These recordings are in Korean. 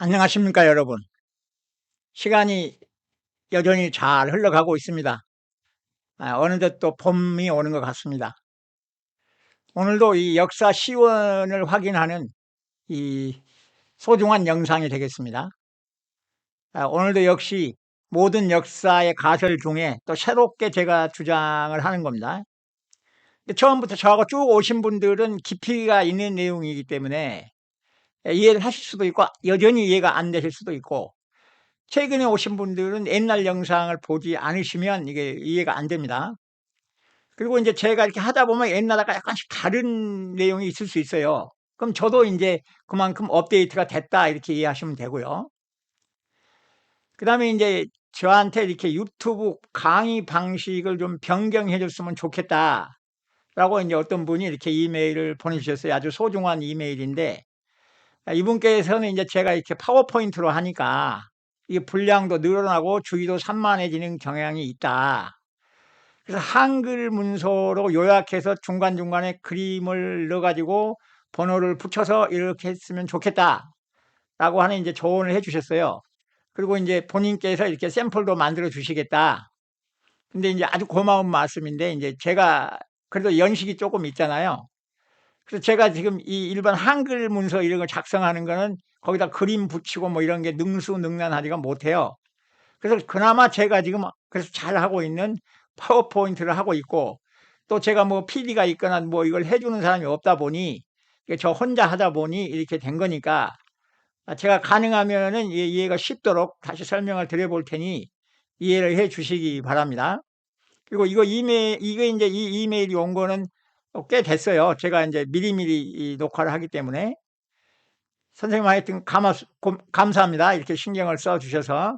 안녕하십니까, 여러분. 시간이 여전히 잘 흘러가고 있습니다. 어느덧 또 봄이 오는 것 같습니다. 오늘도 이 역사 시원을 확인하는 이 소중한 영상이 되겠습니다. 오늘도 역시 모든 역사의 가설 중에 또 새롭게 제가 주장을 하는 겁니다. 처음부터 저하고 쭉 오신 분들은 깊이가 있는 내용이기 때문에 이해를 하실 수도 있고, 여전히 이해가 안 되실 수도 있고, 최근에 오신 분들은 옛날 영상을 보지 않으시면 이게 이해가 안 됩니다. 그리고 이제 제가 이렇게 하다 보면 옛날하고 약간씩 다른 내용이 있을 수 있어요. 그럼 저도 이제 그만큼 업데이트가 됐다 이렇게 이해하시면 되고요. 그다음에 이제 저한테 이렇게 유튜브 강의 방식을 좀 변경해 줬으면 좋겠다라고 이제 어떤 분이 이렇게 이메일을 보내주셨어요. 아주 소중한 이메일인데, 이분께서는 이제 제가 이렇게 파워포인트로 하니까 이게 분량도 늘어나고 주기도 산만해지는 경향이 있다. 그래서 한글 문서로 요약해서 중간중간에 그림을 넣어가지고 번호를 붙여서 이렇게 했으면 좋겠다라고 하는 이제 조언을 해 주셨어요. 그리고 이제 본인께서 이렇게 샘플도 만들어 주시겠다. 근데 이제 아주 고마운 말씀인데, 이제 제가 그래도 연식이 조금 있잖아요. 그래서 제가 지금 이 일반 한글 문서 이런 걸 작성하는 거는 거기다 그림 붙이고 뭐 이런 게 능수능란하지가 못해요. 그래서 그나마 제가 지금 그래서 잘하고 있는 파워포인트를 하고 있고, 또 제가 뭐 PD가 있거나 뭐 이걸 해주는 사람이 없다 보니 이게 저 혼자 하다 보니 이렇게 된 거니까, 제가 가능하면은 이해가 쉽도록 다시 설명을 드려볼 테니 이해를 해 주시기 바랍니다. 그리고 이게 이제 이 이메일이 온 거는 꽤 됐어요. 제가 이제 미리미리 이 녹화를 하기 때문에. 선생님 하여튼 감사합니다. 이렇게 신경을 써 주셔서.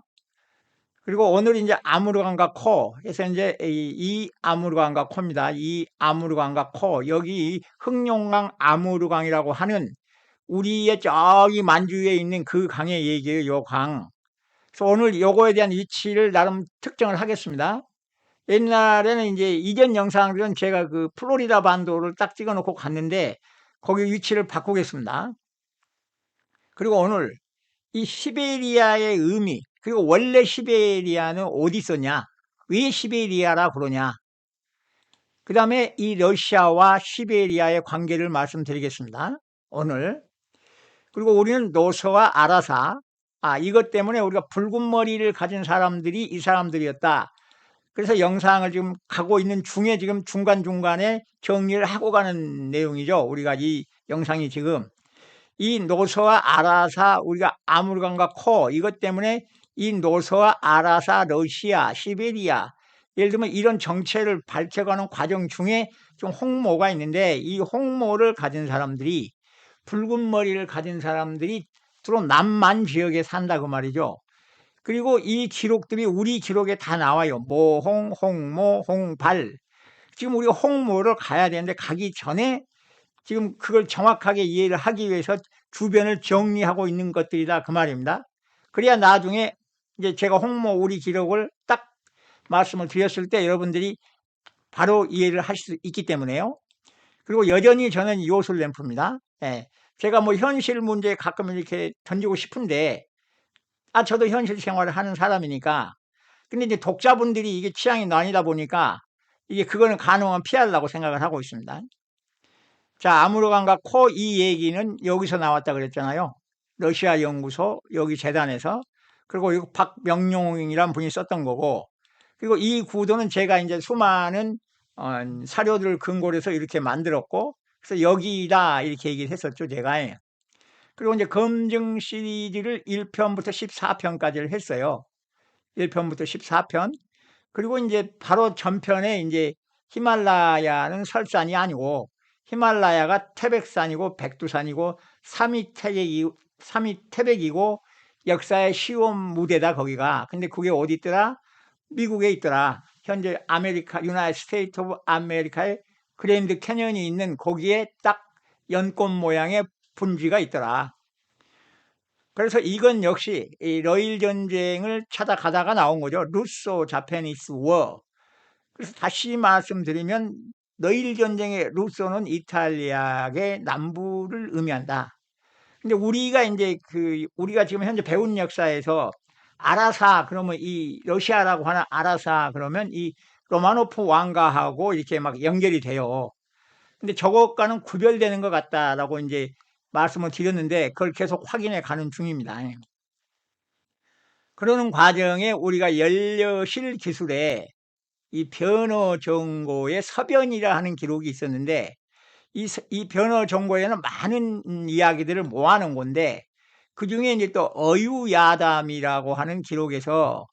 그리고 오늘 이제 아무르간과 코 해서 이제 이 아무르간과 코입니다. 이 아무르간과 코, 여기 흑룡강 아무르강이라고 하는 우리의 저기 만주에 있는 그 강의 얘기예요. 요 강. 그래서 오늘 요거에 대한 위치를 나름 특정을 하겠습니다. 옛날에는 이제 이전 영상들은 제가 그 플로리다 반도를 딱 찍어 놓고 갔는데 거기 위치를 바꾸겠습니다. 그리고 오늘 이 시베리아의 의미, 그리고 원래 시베리아는 어디 있었냐, 왜 시베리아라 그러냐, 그 다음에 이 러시아와 시베리아의 관계를 말씀드리겠습니다, 오늘. 그리고 우리는 노서와 아라사, 이것 때문에 우리가 붉은 머리를 가진 사람들이 이 사람들이었다. 그래서 영상을 지금 가고 있는 중에 지금 중간중간에 정리를 하고 가는 내용이죠. 우리가 이 영상이 지금 이 노서와 아라사, 우리가 아무르간과 코, 이것 때문에 이 노서와 아라사, 러시아, 시베리아, 예를 들면 이런 정체를 밝혀가는 과정 중에 좀 홍모가 있는데, 이 홍모를 가진 사람들이, 붉은 머리를 가진 사람들이 주로 남만 지역에 산다 그 말이죠. 그리고 이 기록들이 우리 기록에 다 나와요. 모홍, 홍모, 홍발. 지금 우리가 홍모를 가야 되는데 가기 전에 지금 그걸 정확하게 이해를 하기 위해서 주변을 정리하고 있는 것들이다 그 말입니다. 그래야 나중에 이제 제가 홍모 우리 기록을 딱 말씀을 드렸을 때 여러분들이 바로 이해를 할 수 있기 때문에요. 그리고 여전히 저는 요술 램프입니다. 예. 제가 뭐 현실 문제 가끔 이렇게 던지고 싶은데, 저도 현실 생활을 하는 사람이니까. 근데 이제 독자분들이 이게 취향이 나뉘다 보니까 이게 그거는 가능하면 피하려고 생각을 하고 있습니다. 자, 아무르간과 코, 이 얘기는 여기서 나왔다 그랬잖아요. 러시아 연구소 여기 재단에서. 그리고 이거 박명룡이라는 분이 썼던 거고, 그리고 이 구도는 제가 이제 수많은 사료들을 근거로 해서 이렇게 만들었고, 그래서 여기다 이렇게 얘기를 했었죠, 제가. 그리고 이제 검증 시리즈를 1편부터 14편까지를 했어요. 1편부터 14편. 그리고 이제 바로 전편에 이제 히말라야는 설산이 아니고 히말라야가 태백산이고 백두산이고 삼위 태백이고 역사의 시험 무대다 거기가. 근데 그게 어디 있더라? 미국에 있더라. 현재 아메리카 유나이티드 스테이트 오브 아메리카의 그랜드 캐년이 있는 거기에 딱 연꽃 모양의 분지가 있더라. 그래서 이건 역시 이 러일 전쟁을 찾아가다가 나온 거죠. 루소 자페니스 워. 그래서 다시 말씀드리면 러일 전쟁의 루소는 이탈리아의 남부를 의미한다. 근데 우리가 이제 우리가 지금 현재 배운 역사에서 아라사 그러면 이 러시아라고 하는 아라사 그러면 이 로마노프 왕가하고 이렇게 막 연결이 돼요. 근데 저것과는 구별되는 것 같다라고 이제 말씀을 드렸는데 그걸 계속 확인해 가는 중입니다. 그러는 과정에 우리가 연료실 기술에 이 변어 정고의 서변이라 하는 기록이 있었는데 이 변어 정고에는 많은 이야기들을 모아놓은 건데 그 중에 이제 또 어유야담이라고 하는 기록에서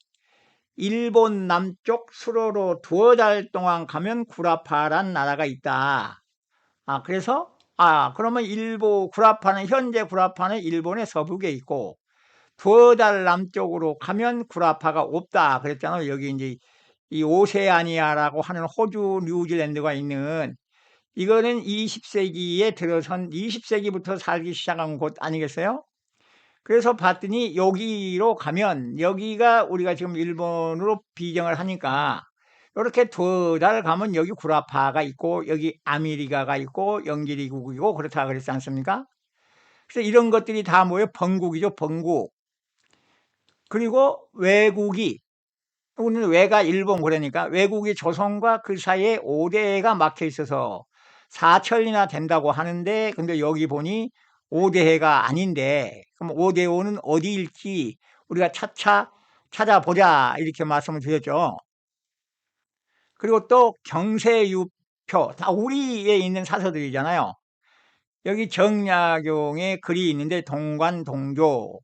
일본 남쪽 수로로 2달 동안 가면 구라파란 나라가 있다. 그래서 그러면 현재 구라파는 일본의 서북에 있고 2달 남쪽으로 가면 구라파가 없다 그랬잖아요. 여기 이제 이 오세아니아라고 하는 호주, 뉴질랜드가 있는 이거는 20세기에 들어선 20세기부터 살기 시작한 곳 아니겠어요? 그래서 봤더니 여기로 가면 여기가 우리가 지금 일본으로 비정을 하니까 이렇게 2달 가면 여기 구라파가 있고 여기 아메리카가 있고 영지리국이고 그렇다 그랬지 않습니까? 그래서 이런 것들이 다 뭐예요? 번국이죠, 번국. 그리고 외국이 우리는 외가 일본 그러니까 외국이 조선과 그 사이에 5대해가 막혀 있어서 4천리나 된다고 하는데 근데 여기 보니 5대해가 아닌데 그럼 5대5는 어디일지 우리가 차차 찾아보자 이렇게 말씀을 드렸죠. 그리고 또 경세유표 다 우리에 있는 사서들이잖아요. 여기 정약용의 글이 있는데 동관동조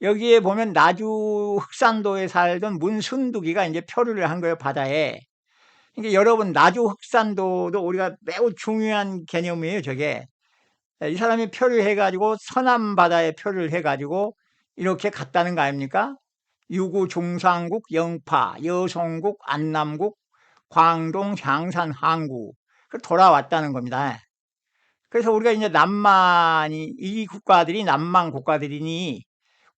여기에 보면 나주 흑산도에 살던 문순두기가 이제 표류를 한 거예요, 바다에. 그러니까 여러분, 나주 흑산도도 우리가 매우 중요한 개념이에요, 저게. 이 사람이 표류해가지고 서남 바다에 표류를 해가지고 이렇게 갔다는 거 아닙니까? 유구, 중상국, 영파, 여송국, 안남국, 광동, 향산, 항구. 돌아왔다는 겁니다. 그래서 우리가 이제 이 국가들이 남만 국가들이니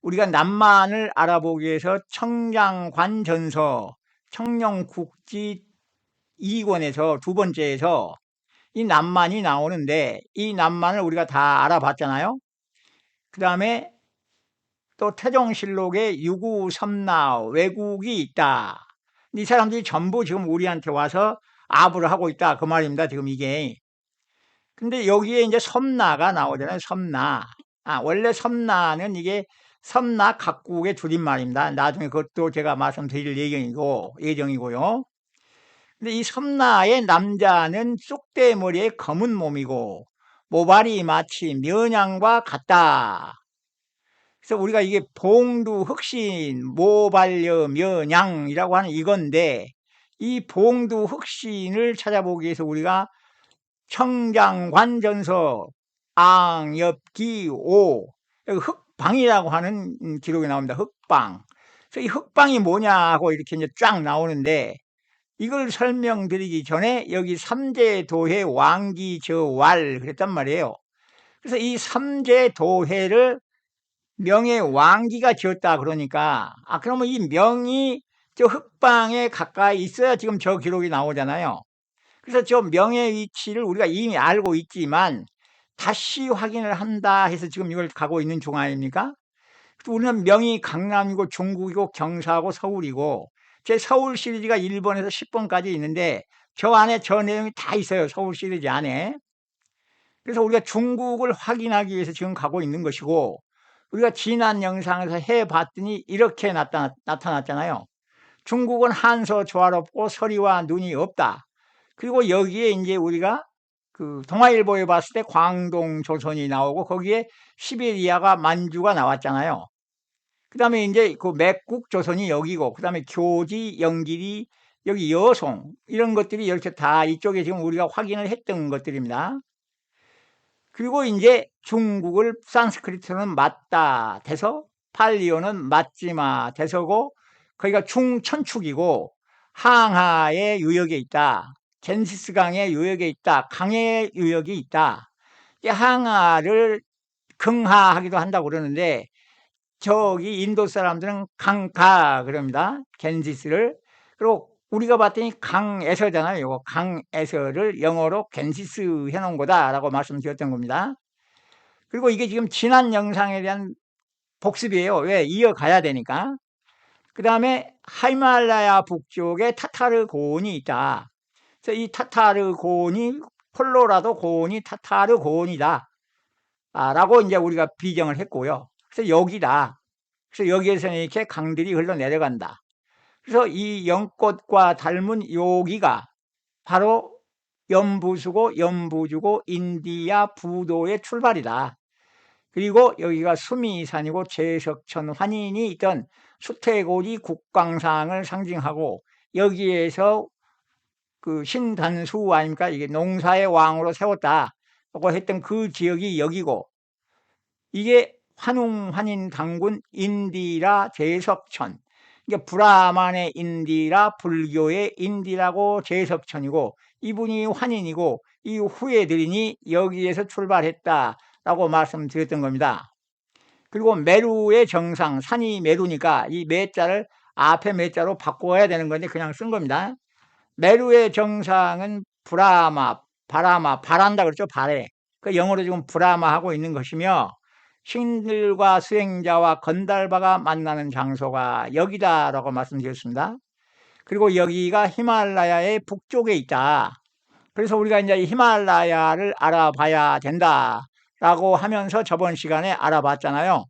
우리가 남만을 알아보기 위해서 청량관전서 청령국지 2권에서 2번째에서 이 남만이 나오는데 이 남만을 우리가 다 알아봤잖아요. 그 다음에 또 태종실록에 유구섬나 왜국이 있다. 이 사람들이 전부 지금 우리한테 와서 아부를 하고 있다 그 말입니다. 지금 이게. 근데 여기에 이제 섬나가 나오잖아요. 섬나. 원래 섬나는 이게 섬나 각국의 줄임말입니다. 나중에 그것도 제가 말씀드릴 예정이고요. 근데 이 섬나의 남자는 쑥대머리에 검은 몸이고 모발이 마치 면양과 같다. 그래서 우리가 이게 봉두 흑신 모발려 면양이라고 하는 이건데 이 봉두 흑신을 찾아보기 위해서 우리가 청장관전서 앙엽기오 흑방이라고 하는 기록이 나옵니다. 흑방. 그래서 이 흑방이 뭐냐 하고 이렇게 이제 쫙 나오는데 이걸 설명드리기 전에 여기 삼제도회 왕기저왈 그랬단 말이에요. 그래서 이 삼제도회를 명의 왕기가 지었다 그러니까 그러면 이 명이 저 흑방에 가까이 있어야 지금 저 기록이 나오잖아요. 그래서 저 명의 위치를 우리가 이미 알고 있지만 다시 확인을 한다 해서 지금 이걸 가고 있는 중 아닙니까? 우리는 명이 강남이고 중국이고 경사하고 서울이고 제 서울 시리즈가 1번에서 10번까지 있는데 저 안에 저 내용이 다 있어요. 서울 시리즈 안에. 그래서 우리가 중국을 확인하기 위해서 지금 가고 있는 것이고 우리가 지난 영상에서 해봤더니 이렇게 나타났잖아요. 중국은 한서 조화롭고 서리와 눈이 없다. 그리고 여기에 이제 우리가 그 동아일보에 봤을 때 광동 조선이 나오고 거기에 시베리아가 만주가 나왔잖아요. 그 다음에 이제 그 맥국 조선이 여기고 그 다음에 교지 영길이 여기 여송 이런 것들이 이렇게 다 이쪽에 지금 우리가 확인을 했던 것들입니다. 그리고 이제 중국을 산스크리트는 맞다 돼서 팔리오는 맞지마 돼서고 거기가 중천축이고 항하의 유역에 있다. 겐시스강의 유역에 있다. 강의 유역이 있다. 항하를 긍하하기도 한다고 그러는데 저기 인도 사람들은 강가 그럽니다. 겐시스를. 그리고 우리가 봤더니 강에서잖아요. 이거 강에서를 영어로 겐시스 해놓은 거다라고 말씀드렸던 겁니다. 그리고 이게 지금 지난 영상에 대한 복습이에요. 왜? 이어가야 되니까. 그 다음에 히말라야 북쪽에 타타르 고원이 있다. 그래서 이 타타르 고원이 콜로라도 고원이 타타르 고원이다. 라고 이제 우리가 비경을 했고요. 그래서 여기다. 그래서 여기에서는 이렇게 강들이 흘러 내려간다. 그래서 이 연꽃과 닮은 여기가 바로 연부수고 연부주고 인디아 부도의 출발이다. 그리고 여기가 수미산이고 제석천 환인이 있던 수태고리 국광상을 상징하고 여기에서 그 신단수 아닙니까? 이게 농사의 왕으로 세웠다고 했던 그 지역이 여기고 이게 환웅 환인 당군 인디라 제석천. 이게 브라만의 인디라 불교의 인디라고 제석천이고 이분이 환인이고 이 후예들이니 여기에서 출발했다라고 말씀드렸던 겁니다. 그리고 메루의 정상, 산이 메루니까 이 메자를 앞에 메자로 바꿔야 되는 건데 그냥 쓴 겁니다. 메루의 정상은 브라마, 바라마, 바란다 그랬죠. 바래. 그 영어로 지금 브라마 하고 있는 것이며 신들과 수행자와 건달바가 만나는 장소가 여기다라고 말씀드렸습니다. 그리고 여기가 히말라야의 북쪽에 있다. 그래서 우리가 이제 히말라야를 알아봐야 된다라고 하면서 저번 시간에 알아봤잖아요.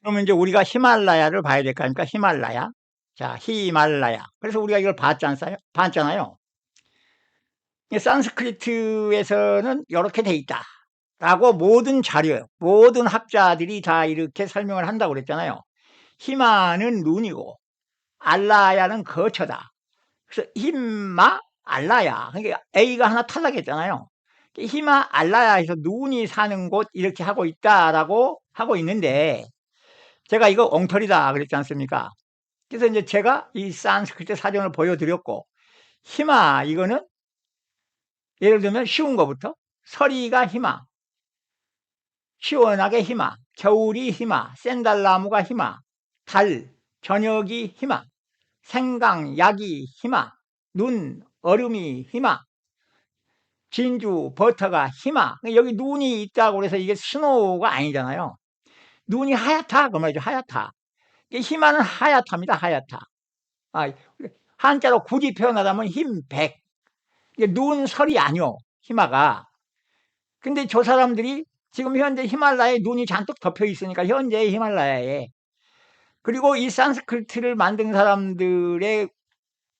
그러면 이제 우리가 히말라야를 봐야 될 거 아닙니까? 히말라야. 자, 히말라야. 그래서 우리가 이걸 봤잖아요. 산스크리트에서는 이렇게 돼 있다. 라고 모든 자료, 모든 학자들이 다 이렇게 설명을 한다고 그랬잖아요. 히마는 눈이고, 알라야는 거처다. 그래서 힘마, 알라야. 그러니까 A가 하나 탈락했잖아요. 히마, 알라야에서 눈이 사는 곳 이렇게 하고 있다라고 하고 있는데, 제가 이거 엉터리다 그랬지 않습니까? 그래서 이제 제가 이 산스크리트 사전을 보여드렸고, 히마, 이거는 예를 들면 쉬운 거부터, 서리가 히마, 시원하게 희마, 겨울이 희마, 샌달나무가 희마, 달, 저녁이 희마, 생강, 약이 희마, 눈, 얼음이 희마, 진주, 버터가 희마. 여기 눈이 있다고 해서 이게 스노우가 아니잖아요. 눈이 하얗다 그 말이죠. 하얗다. 희마는 하얗답니다. 하얗다. 한자로 굳이 표현하자면 흰백. 눈설이 아니요. 희마가. 근데 저 사람들이 지금 현재 히말라야에 눈이 잔뜩 덮여 있으니까 현재 히말라야에. 그리고 이 산스크리트를 만든 사람들의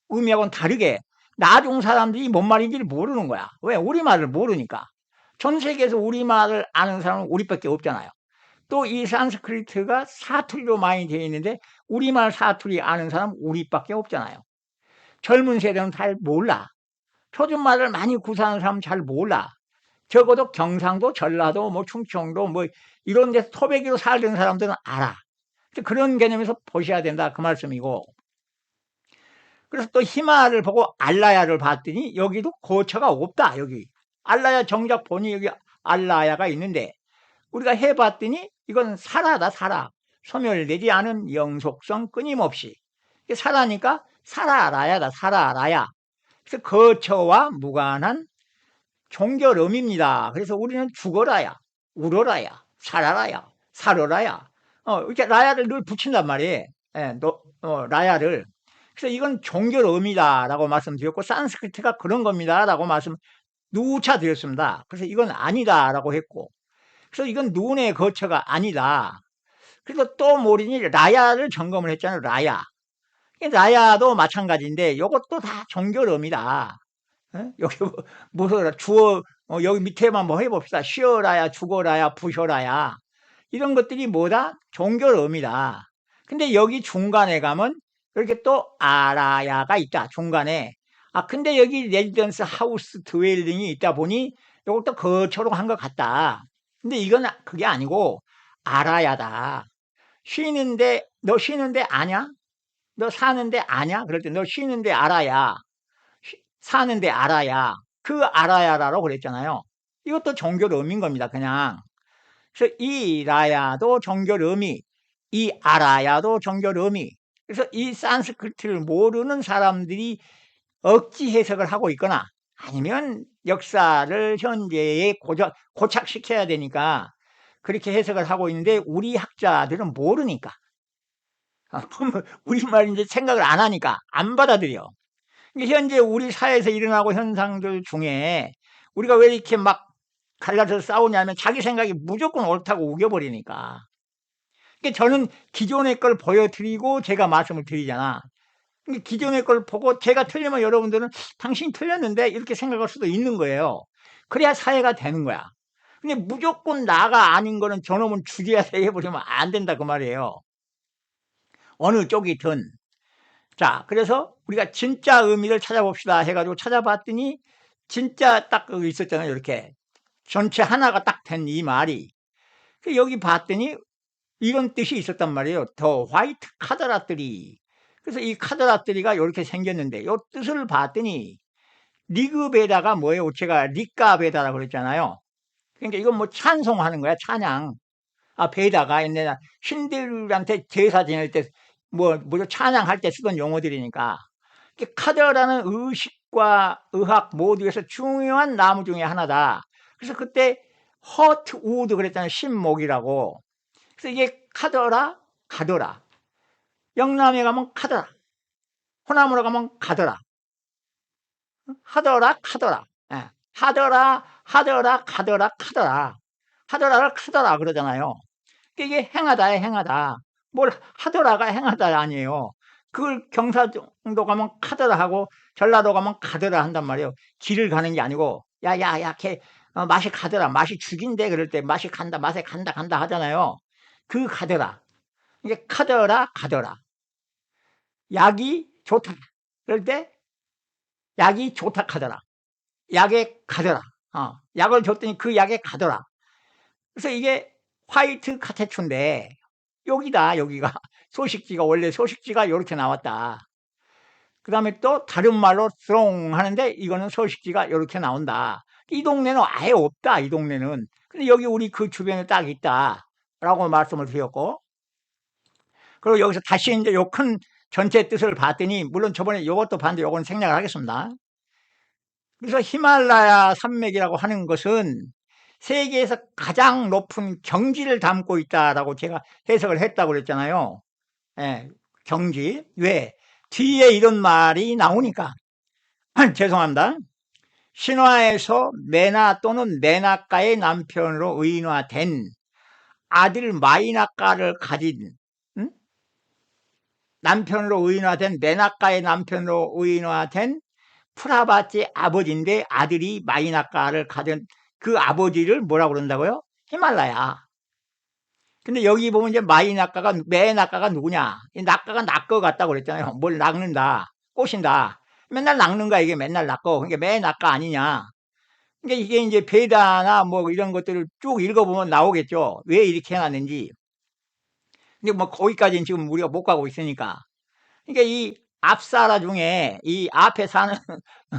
의미하고는 다르게 나중 사람들이 뭔 말인지를 모르는 거야. 왜? 우리말을 모르니까. 전 세계에서 우리말을 아는 사람은 우리밖에 없잖아요. 또 이 산스크리트가 사투리로 많이 되어 있는데 우리말 사투리 아는 사람 우리밖에 없잖아요. 젊은 세대는 잘 몰라. 표준말을 많이 구사하는 사람은 잘 몰라. 적어도 경상도, 전라도, 뭐 충청도 뭐 이런 데서 토백이로 살던 사람들은 알아. 그런 개념에서 보셔야 된다 그 말씀이고. 그래서 또 히마를 보고 알라야를 봤더니 여기도 거처가 없다. 여기 알라야 정작 보니 여기 알라야가 있는데 우리가 해봤더니 이건 사라다. 사라. 소멸되지 않은 영속성 끊임없이 사라니까 사라라야다. 사라라야. 그래서 거처와 무관한 종결음입니다. 그래서 우리는 죽어라야, 울어라야, 살아라야, 살아라야. 이렇게 라야를 늘 붙인단 말이에요. 예, 라야를. 그래서 이건 종결음이다라고 말씀드렸고 산스크리트가 그런 겁니다라고 말씀 누차 드렸습니다. 그래서 이건 아니다라고 했고, 그래서 이건 눈의 거처가 아니다. 그래서 또 모르니 라야를 점검을 했잖아요. 라야. 라야도 마찬가지인데 이것도 다 종결음이다. 여기 무슨 주어 여기 밑에만 뭐 해봅시다. 쉬어라야, 죽어라야, 부셔라야 이런 것들이 뭐다? 종결음이다. 근데 여기 중간에 가면 이렇게 또 아라야가 있다. 중간에. 근데 여기 레지던스 하우스 드웰링이 있다 보니 이것도 거처로 한 것 같다. 근데 이건 그게 아니고 아라야다. 쉬는데 너 쉬는데 아냐? 너 사는데 아냐? 그럴 때 너 쉬는데 알아야. 사는데 알아야. 그 알아야라고 그랬잖아요. 이것도 종결음인 겁니다. 그냥. 그래서 이 라야도 종결음이, 이 알아야도 종결음이. 그래서 이 산스크리트를 모르는 사람들이 억지 해석을 하고 있거나 아니면 역사를 현재에 고착시켜야 되니까 그렇게 해석을 하고 있는데 우리 학자들은 모르니까 우리말 이제 생각을 안 하니까 안 받아들여. 현재 우리 사회에서 일어나고 현상들 중에 우리가 왜 이렇게 막 갈라서 싸우냐면 자기 생각이 무조건 옳다고 우겨버리니까. 그러니까 저는 기존의 걸 보여드리고 제가 말씀을 드리잖아. 기존의 걸 보고 제가 틀리면 여러분들은 당신이 틀렸는데 이렇게 생각할 수도 있는 거예요. 그래야 사회가 되는 거야. 근데 무조건 나가 아닌 거는 저놈은 죽여야 돼 해버리면 안 된다 그 말이에요. 어느 쪽이든. 자, 그래서 우리가 진짜 의미를 찾아봅시다 해가지고 찾아봤더니 진짜 딱 여기 있었잖아요. 이렇게 전체 하나가 딱 된 이 말이 여기 봤더니 이런 뜻이 있었단 말이에요. 더 화이트 카더라들이. 그래서 이 카더라들이가 이렇게 생겼는데 이 뜻을 봤더니 리그베다가 뭐예요? 제가 리카베다라고 그랬잖아요. 그러니까 이건 뭐 찬송하는 거야. 찬양. 베다가 옛날에 신들한테 제사 지낼 때 뭐죠? 찬양할 때 쓰던 용어들이니까. 카더라는 의식과 의학 모두에서 중요한 나무 중에 하나다. 그래서 그때 허트우드 그랬잖아요. 신목이라고. 그래서 이게 카더라, 가더라. 영남에 가면 카더라. 호남으로 가면 가더라. 하더라, 카더라. 예. 하더라, 가더라, 카더라. 하더라를 크더라 그러잖아요. 이게 행하다에 행하다. 뭘 하더라가 행하다 아니에요. 그걸 경상도 가면 카더라 하고 전라도 가면 가더라 한단 말이에요. 길을 가는 게 아니고 야야야 걔 맛이 가더라. 맛이 죽인데 그럴 때 맛이 간다. 맛에 간다 하잖아요. 그 가더라. 이게 카더라 가더라. 약이 좋다. 그럴 때 약이 좋다 하더라. 약에 가더라. 약을 줬더니 그 약에 가더라. 그래서 이게 화이트 카테추인데 여기다 여기가 소식지가 원래 소식지가 이렇게 나왔다. 그 다음에 또 다른 말로 strong 하는데 이거는 소식지가 이렇게 나온다. 이 동네는 아예 없다. 이 동네는. 근데 여기 우리 그 주변에 딱 있다 라고 말씀을 드렸고, 그리고 여기서 다시 이제 요 큰 전체 뜻을 봤더니 물론 저번에 이것도 봤는데 요건 생략을 하겠습니다. 그래서 히말라야 산맥이라고 하는 것은 세계에서 가장 높은 경지를 담고 있다라고 제가 해석을 했다고 그랬잖아요. 예, 경지. 왜? 뒤에 이런 말이 나오니까. 죄송합니다. 신화에서 메나 또는 메나카의 남편으로 의인화된 아들 마이나카를 가진 남편으로 의인화된 메나카의 남편으로 의인화된 프라바치 아버지인데 아들이 마이나카를 가진 그 아버지를 뭐라고 그런다고요? 히말라야. 근데 여기 보면 이제 메나카가 누구냐? 이 낙가가 낚어 같다고 그랬잖아요. 뭘 낚는다, 꼬신다. 맨날 낚는 거야, 이게 맨날 낚어. 그러니까 메나카 아니냐? 그러니까 이게 이제 베다나 뭐 이런 것들을 쭉 읽어보면 나오겠죠. 왜 이렇게 해놨는지. 근데 뭐 거기까지는 지금 우리가 못 가고 있으니까. 그러니까 이 앞사라 중에 이 앞에 사는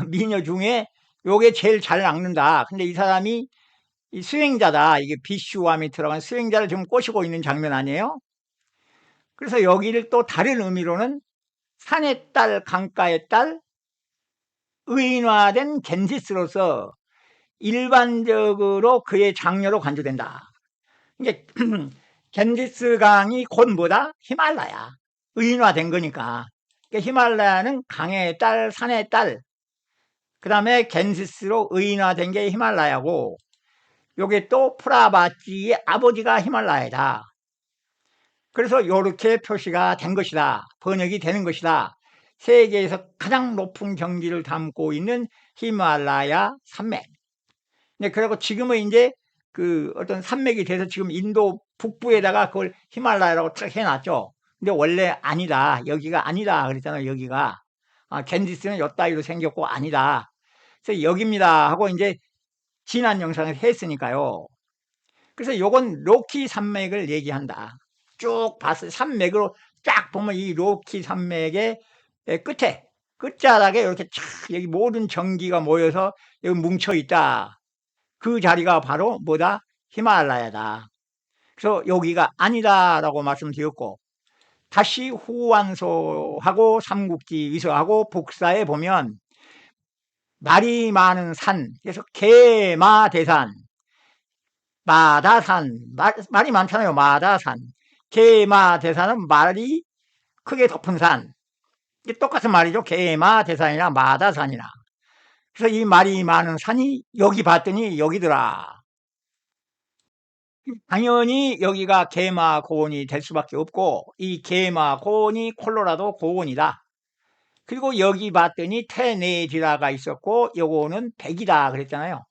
미녀 중에 요게 제일 잘 낚는다. 근데 이 사람이 이 수행자다. 이게 비슈함이 들어간 수행자를 지금 꼬시고 있는 장면 아니에요? 그래서 여기를 또 다른 의미로는 산의 딸, 강가의 딸, 의인화된 겐지스로서 일반적으로 그의 장녀로 간주된다. 이게 겐지스 강이 곧 뭐다? 히말라야. 의인화된 거니까. 그러니까 히말라야는 강의 딸, 산의 딸, 그 다음에 겐지스로 의인화된 게 히말라야고, 요게 또 프라바치의 아버지가 히말라야다. 그래서 이렇게 표시가 된 것이다. 번역이 되는 것이다. 세계에서 가장 높은 경지를 담고 있는 히말라야 산맥. 네, 그리고 지금은 이제 그 어떤 산맥이 돼서 지금 인도 북부에다가 그걸 히말라야라고 딱 해놨죠. 근데 원래 아니다. 여기가 아니다. 그랬잖아요. 여기가. 겐지스는 요 따위로 생겼고 아니다. 그래서 여기입니다. 하고 이제 지난 영상을 했으니까요. 그래서 요건 로키 산맥을 얘기한다. 쭉 봤어요. 산맥으로 쫙 보면 이 로키 산맥의 끝에, 끝자락에 이렇게 촥 여기 모든 전기가 모여서 여기 뭉쳐 있다. 그 자리가 바로 뭐다? 히말라야다. 그래서 여기가 아니다라고 말씀드렸고, 다시 후완소하고 삼국지 위서하고 복사에 보면 말이 많은 산, 그래서 개마대산, 마다산, 말이 많잖아요. 마다산. 개마대산은 말이 크게 덮은 산. 이게 똑같은 말이죠. 개마대산이나 마다산이나. 그래서 이 말이 많은 산이 여기 봤더니 여기더라. 당연히 여기가 개마 고원이 될 수밖에 없고, 이 개마 고원이 콜로라도 고원이다. 그리고 여기 봤더니 테네디라가 있었고, 요거는 백이다 그랬잖아요.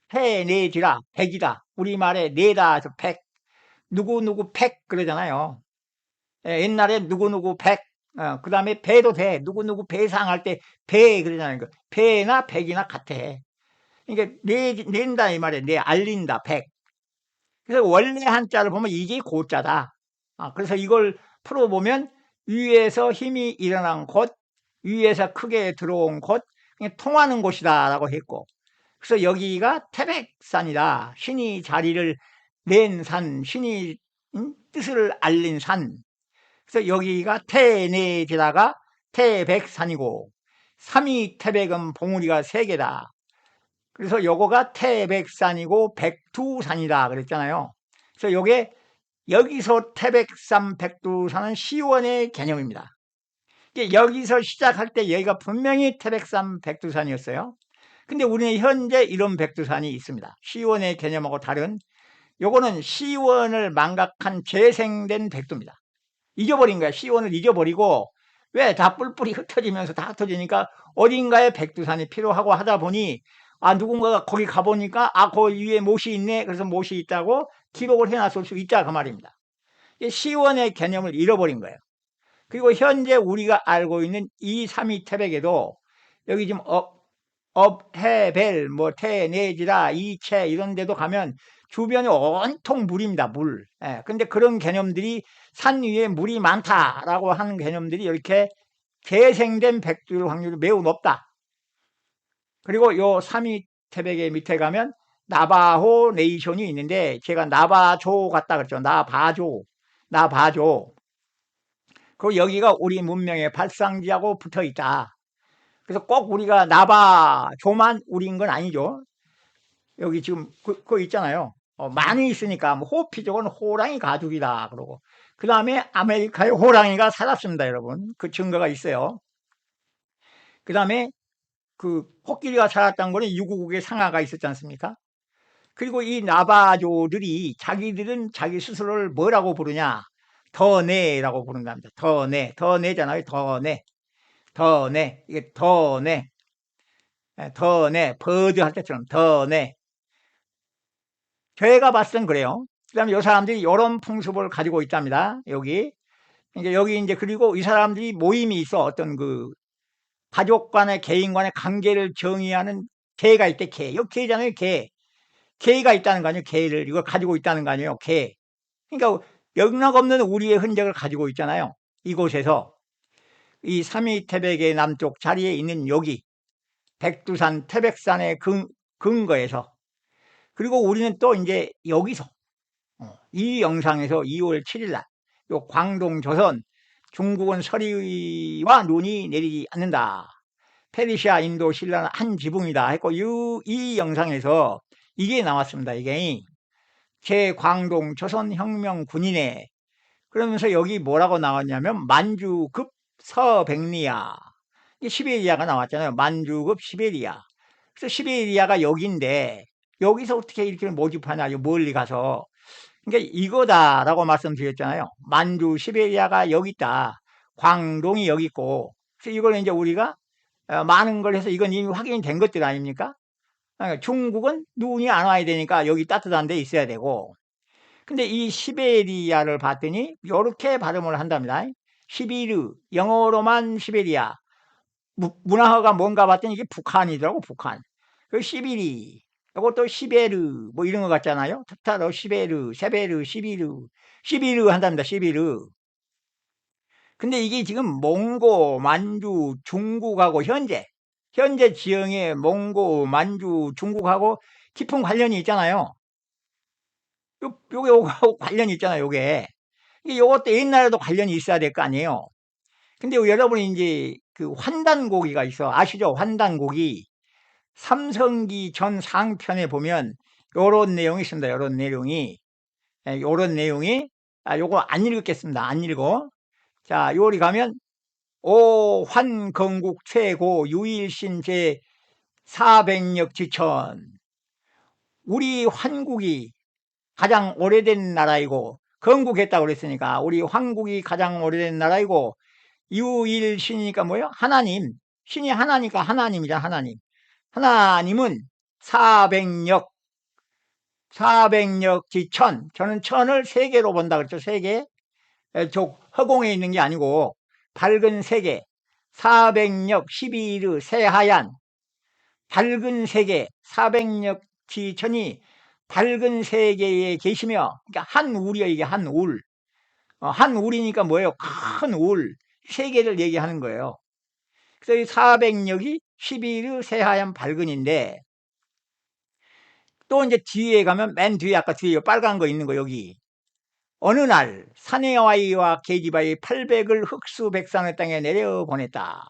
테네디라, 백이다. 우리말에 네다 해서 백. 누구누구 백 그러잖아요. 예, 옛날에 누구누구 백. 그 다음에 배도 돼. 누구누구 배상할 때 배 그러잖아요. 배나 백이나 같아. 그러니까 낸다 이 말이에요. 알린다 백. 그래서 원래 한자를 보면 이게 고자다. 그래서 이걸 풀어보면 위에서 힘이 일어난 곳, 위에서 크게 들어온 곳, 그냥 통하는 곳이다 라고 했고, 그래서 여기가 태백산이다. 신이 자리를 낸 산, 신이 뜻을 알린 산. 그래서 여기가 태내지다가 태백산이고, 삼이 태백은 봉우리가 세 개다. 그래서 요거가 태백산이고 백두산이다 그랬잖아요. 그래서 요게 여기서 태백산 백두산은 시원의 개념입니다. 여기서 시작할 때 여기가 분명히 태백산 백두산이었어요. 근데 우리는 현재 이런 백두산이 있습니다. 시원의 개념하고 다른, 요거는 시원을 망각한 재생된 백두입니다. 잊어버린 거야. 시원을 잊어버리고, 왜 다 뿔뿔이 흩어지면서 다 흩어지니까 어딘가에 백두산이 필요하고 하다 보니, 누군가가 거기 가보니까 거기 위에 못이 있네. 그래서 못이 있다고 기록을 해놨을 수 있다 그 말입니다. 시원의 개념을 잃어버린 거예요. 그리고 현재 우리가 알고 있는 이 삼위태백에도 여기 지금 업, 해, 벨, 뭐 태, 내지라, 이체 이런 데도 가면 주변이 온통 물입니다. 물. 근데 그런 개념들이 산 위에 물이 많다라고 하는 개념들이 이렇게 재생된 백두일 확률이 매우 높다. 그리고 요 삼위태백의 밑에 가면 나바호 네이션이 있는데, 제가 나바조 같다 그랬죠. 나바조. 그리고 여기가 우리 문명의 발상지하고 붙어 있다. 그래서 꼭 우리가 나바조만 우리인 건 아니죠. 여기 지금 그거 있잖아요. 많이 있으니까 뭐 호피족은 호랑이 가죽이다 그러고, 그 다음에 아메리카에 호랑이가 살았습니다. 여러분, 그 증거가 있어요. 그 다음에 그 코끼리가 살았다는 거는 유구국에 상아가 있었지 않습니까? 그리고 이 나바조들이 자기들은 자기 스스로를 뭐라고 부르냐, 더네라고 부른답니다. 더네잖아요. 더네, 이게 더네, 버드 할 때처럼 더네. 저희가 봤을 땐 그래요. 그 다음에 이 사람들이 이런 풍습을 가지고 있답니다. 여기. 그러니까 여기 이제, 그리고 이 사람들이 모임이 있어. 어떤 그 가족 간의, 개인 간의 관계를 정의하는 개가 있대, 개. 여기 개잖아요, 개. 개가 있다는 거 아니에요, 개를. 이걸 가지고 있다는 거 아니에요, 개. 그러니까 영락없는 우리의 흔적을 가지고 있잖아요. 이곳에서. 이 삼위태백의 남쪽 자리에 있는 여기, 백두산, 태백산의 근거에서. 그리고 우리는 또 이제 여기서, 이 영상에서 2월 7일 날, 요 광동 조선, 중국은 서리와 눈이 내리지 않는다. 페르시아, 인도, 신라는 한 지붕이다 했고, 이 영상에서 이게 나왔습니다. 이게 제광동 조선혁명 군인회. 그러면서 여기 뭐라고 나왔냐면 만주급 서백리야. 시베리아가 나왔잖아요. 만주급 시베리아. 그래서 시베리아가 여기인데 여기서 어떻게 이렇게 모집하냐, 멀리 가서. 그러니까 이거다라고 말씀드렸잖아요. 만주 시베리아가 여기 있다. 광동이 여기 있고. 그래서 이걸 이제 우리가 많은 걸 해서 이건 이미 확인된 것들 아닙니까? 그러니까 중국은 눈이 안 와야 되니까 여기 따뜻한 데 있어야 되고, 근데 이 시베리아를 봤더니 이렇게 발음을 한답니다. 시비르, 영어로만 시베리아. 문화가 뭔가 봤더니 이게 북한이더라고, 북한. 그 시비리, 이것도 시베르, 뭐 이런 거 같잖아요. 특타로 시베르, 세베르, 시비르 한답니다, 시비르. 근데 이게 지금 몽고, 만주, 중국하고 현재 지형의 몽고, 만주, 중국하고 깊은 관련이 있잖아요. 요거하고 관련이 있잖아요, 요게. 요것도 옛날에도 관련이 있어야 될 거 아니에요. 근데 여러분이 이제 그 환단고기가 있어. 아시죠? 환단고기. 삼성기 전 상편에 보면 요런 내용이 있습니다. 요런 내용이. 요런 내용이, 요거 안 읽겠습니다. 안 읽어. 자, 요리 가면, 오, 환건국 최고 유일신 제 400역 지천. 우리 환국이 가장 오래된 나라이고, 건국했다고 그랬으니까, 우리 환국이 가장 오래된 나라이고, 유일신이니까 뭐예요? 하나님. 신이 하나니까 하나님이잖아, 하나님. 하나님은 400역, 400역 지천. 저는 천을 세계로 본다 그랬죠, 세계. 저 허공에 있는 게 아니고, 밝은 세계. 400역 12르 새하얀. 밝은 세계, 400역 지천이 밝은 세계에 계시며, 그러니까 한 울이요, 이게 한 울. 한 울이니까 뭐예요? 큰 울. 세계를 얘기하는 거예요. 그래서 이 400역이 11의 새하얀 밝은인데, 또 이제 뒤에 가면 맨 뒤에 아까 뒤에 빨간 거 있는 거 여기. 어느 날 사내와이와 계집아이 800을 흑수백산의 땅에 내려보냈다.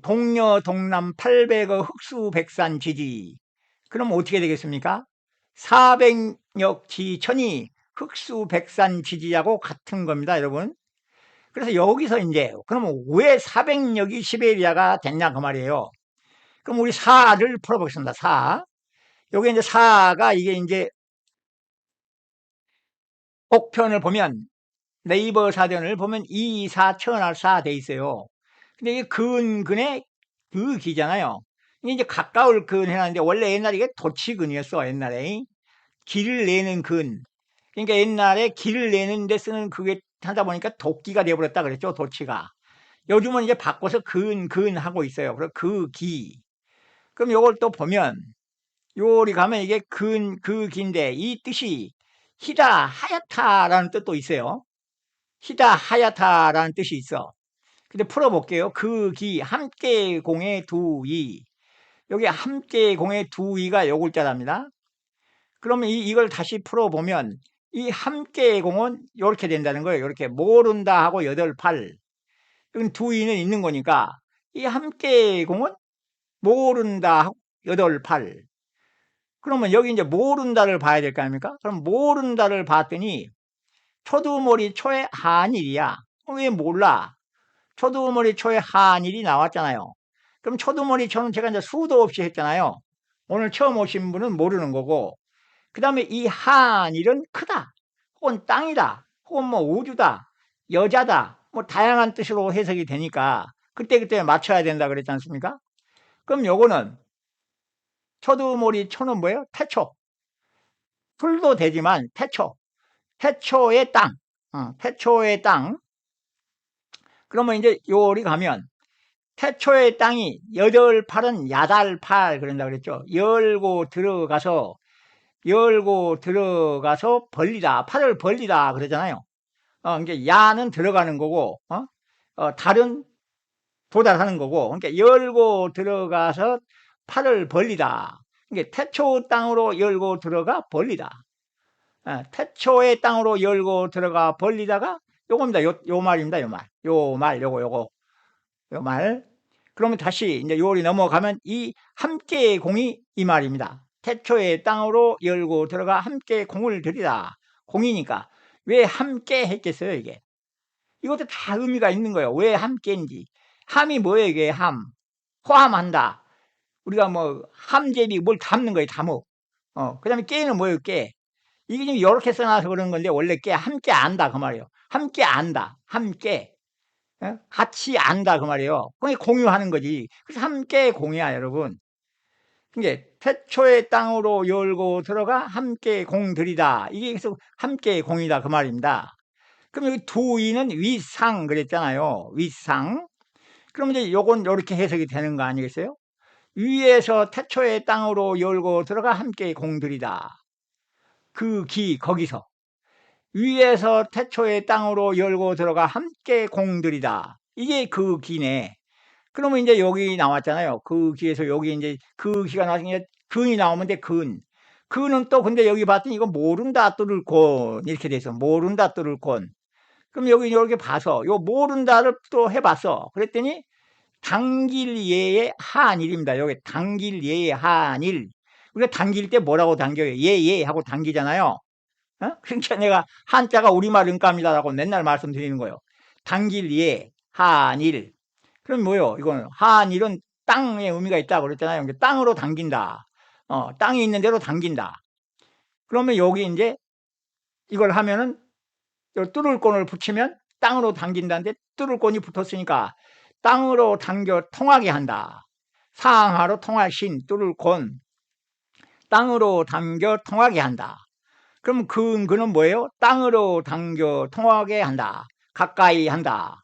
동여 동남 800의 흑수백산 지지. 그럼 어떻게 되겠습니까? 400역 지천이 흑수백산 지지하고 같은 겁니다, 여러분. 그래서 여기서 이제 그러면 왜 400역이 시베리아가 됐냐 그 말이에요. 그럼 우리 사를 풀어보겠습니다. 사. 여기 이제 사가 이게 이제 곡편을 보면 네이버 사전을 보면 이사 천할사 돼 있어요. 근데 이게 근근의 그 기잖아요. 이게 이제 가까울 근 해놨는데 원래 옛날에 이게 도치근이었어. 옛날에 길을 내는 근. 그러니까 옛날에 길을 내는 데 쓰는 그게 하다 보니까 도끼가 돼버렸다 그랬죠. 도치가. 요즘은 이제 바꿔서 근 하고 있어요. 그래서 그 기. 그럼 요걸 또 보면 요리 가면 이게 그 기인데 이 뜻이 희다 하얗다라는 뜻도 있어요. 희다 하얗다라는 뜻이 있어. 근데 풀어볼게요. 그 기 함께 공의 두이. 여기 함께 공의 두이가 요 글자랍니다. 그러면 이걸 다시 풀어보면 이 함께 공은 이렇게 된다는 거예요. 이렇게 모른다 하고 8팔. 여기 두이는 있는 거니까 이 함께 공은 모른다 하고 8팔. 그러면 여기 이제 모른다를 봐야 될 거 아닙니까? 그럼 모른다를 봤더니 초두머리 초의 한일이야. 왜 몰라? 초두머리 초의 한일이 나왔잖아요. 그럼 초두머리 초는 제가 이제 수도 없이 했잖아요. 오늘 처음 오신 분은 모르는 거고, 그 다음에 이 한일은 크다, 혹은 땅이다, 혹은 뭐 우주다, 여자다, 뭐 다양한 뜻으로 해석이 되니까 그때그때 맞춰야 된다 그랬지 않습니까? 그럼 요거는 초두머리 초는 뭐예요? 태초. 풀도 되지만 태초. 태초의 땅. 태초의 땅. 그러면 이제 요리 가면 태초의 땅이 8팔은 야달팔 그런다 그랬죠. 열고 들어가서 벌리다. 팔을 벌리다 그러잖아요. 그러니까 야는 들어가는 거고, 달은 도달하는 거고, 그러니까 열고 들어가서 팔을 벌리다. 그러니까 태초 땅으로 열고 들어가 벌리다. 태초의 땅으로 열고 들어가 벌리다가 요겁니다. 요 말입니다. 요 말. 요 말, 요거. 요 말. 그러면 다시 이제 요리 넘어가면 이 함께 공이 이 말입니다. 태초의 땅으로 열고 들어가 함께 공을 들이다. 공이니까 왜 함께 했겠어요, 이게? 이것도 다 의미가 있는 거예요. 왜 함께인지. 함이 뭐예요, 이게 함? 포함한다. 우리가 뭐 함제비 뭘 담는 거예요, 담어. 그 다음에 깨는 뭐예요, 깨? 이게 지금 이렇게 써놔서 그런 건데 원래 깨 함께 안다 그 말이에요. 함께 안다. 함께. 같이 안다 그 말이에요. 그게 공유하는 거지. 그래서 함께 공이야, 여러분. 이게 태초의 땅으로 열고 들어가 함께 공들이다. 이게 계속 함께 공이다 그 말입니다. 그럼 여기 두이는 위상 그랬잖아요. 위상. 그럼 이제 요건 이렇게 해석이 되는 거 아니겠어요? 위에서 태초의 땅으로 열고 들어가 함께 공들이다. 그 기 거기서 위에서 태초의 땅으로 열고 들어가 함께 공들이다. 이게 그 기네. 그러면 이제 여기 나왔잖아요. 그 기에서 여기 이제 그 기가 나중에 근이 나오면 돼, 근. 근은 또 근데 여기 봤더니 이거 모른다 뚫을 곤 이렇게 돼서 모른다 뚫을 곤. 그럼 여기 이렇게 봐서 요 모른다를 또 해봤어. 그랬더니 당길 예의 한일입니다. 여기 당길 예의 한일. 우리가 당길 때 뭐라고 당겨요? 예예 하고 당기잖아요. 그러니까 내가 한자가 우리말 음감이다라고 맨날 말씀드리는 거예요. 당길 예, 한일. 그럼 뭐요? 이거는 한일은 땅의 의미가 있다고 그랬잖아요. 그러니까 땅으로 당긴다. 땅이 있는 대로 당긴다. 그러면 여기 이제 이걸 하면은 뚫을권을 붙이면 땅으로 당긴다는데 뚫을권이 붙었으니까 땅으로 당겨 통하게 한다. 상하로 통할 신 뚫을권 땅으로 당겨 통하게 한다. 그럼 그는 뭐예요? 땅으로 당겨 통하게 한다. 가까이 한다.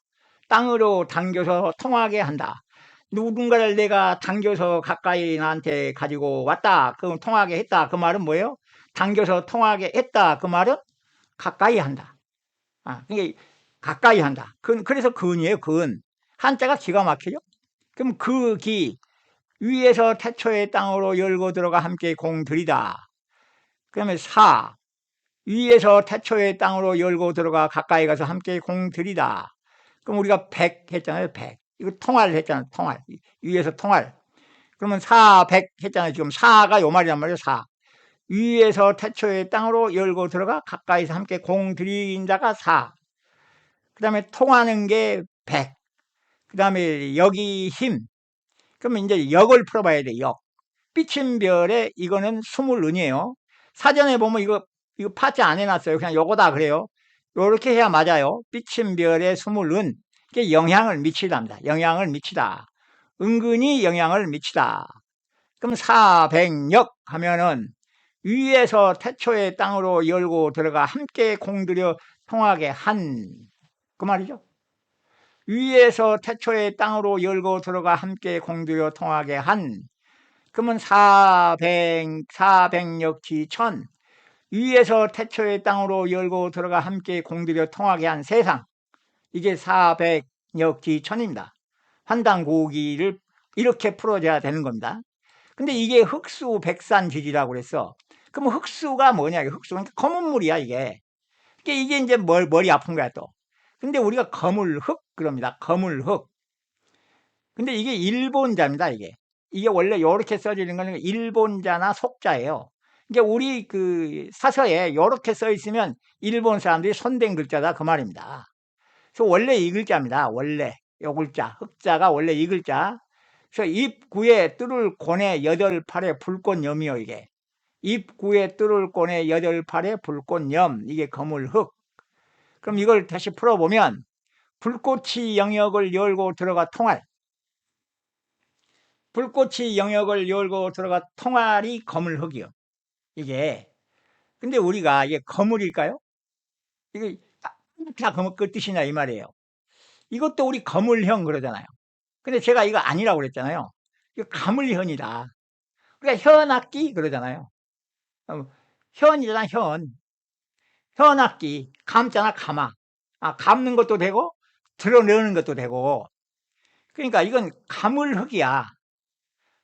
땅으로 당겨서 통하게 한다. 누군가를 내가 당겨서 가까이 나한테 가지고 왔다. 그럼 통하게 했다. 그 말은 뭐예요? 당겨서 통하게 했다. 그 말은 가까이 한다. 그러니까 가까이 한다. 그래서 근이에요. 근. 한자가 기가 막히죠? 그럼 그 기 위에서 태초의 땅으로 열고 들어가 함께 공들이다. 그 다음에 사 위에서 태초의 땅으로 열고 들어가 가까이 가서 함께 공들이다. 그럼 우리가 백 했잖아요. 백. 이거 통할 했잖아요. 통할. 위에서 통할. 그러면 사백 했잖아요. 지금 사가 요 말이란 말이에요. 사. 위에서 태초의 땅으로 열고 들어가 가까이서 함께 공들인다가 사. 그 다음에 통하는 게 백. 그 다음에 역이 힘. 그러면 이제 역을 풀어봐야 돼. 역. 삐침별에 이거는 스물은이에요. 사전에 보면 이거 파트 안 해놨어요. 그냥 요거다 그래요. 요렇게 해야 맞아요. 삐침별의 스물은 이게 영향을 미치답니다. 영향을 미치다. 은근히 영향을 미치다. 그럼 사백역 하면은 위에서 태초의 땅으로 열고 들어가 함께 공들여 통하게 한 그 말이죠. 위에서 태초의 땅으로 열고 들어가 함께 공들여 통하게 한 그러면 사백역지천 위에서 태초의 땅으로 열고 들어가 함께 공들여 통하게 한 세상 이게 사백역지천입니다. 환단고기를 이렇게 풀어줘야 되는 겁니다. 근데 이게 흑수백산지지라고 그랬어. 그럼 흑수가 뭐냐? 흑수는 검은 물이야 이게. 이게 이제 머리 아픈 거야 또. 근데 우리가 거물흑 그럽니다. 거물흑. 근데 이게 일본자입니다 이게. 이게 원래 이렇게 써지는 거는 일본자나 속자예요. 이게 우리 그 사서에 이렇게 써 있으면 일본 사람들이 손댄 글자다 그 말입니다. 그래서 원래 이 글자입니다. 원래 요 글자 흑자가 원래 이 글자. 그래서 입구에 뚫을 곤에 여덟 팔에 불꽃염이요 이게. 입구에 뚫을 곤에 여덟 팔에 불꽃염 이게 거물흑. 그럼 이걸 다시 풀어보면 불꽃이 영역을 열고 들어가 통할 불꽃이 영역을 열고 들어가 통할이 거물흑이요. 이게 근데 우리가 이게 거물일까요? 이게 다 거물 그 뜻이냐 이 말이에요. 이것도 우리 거물형 그러잖아요. 근데 제가 이거 아니라고 그랬잖아요. 이거 가물현이다. 그러니까 현악기 그러잖아요. 현이잖아 현. 현악기 감잖아 감아. 감는 것도 되고 드러내는 것도 되고. 그러니까 이건 가물흑이야.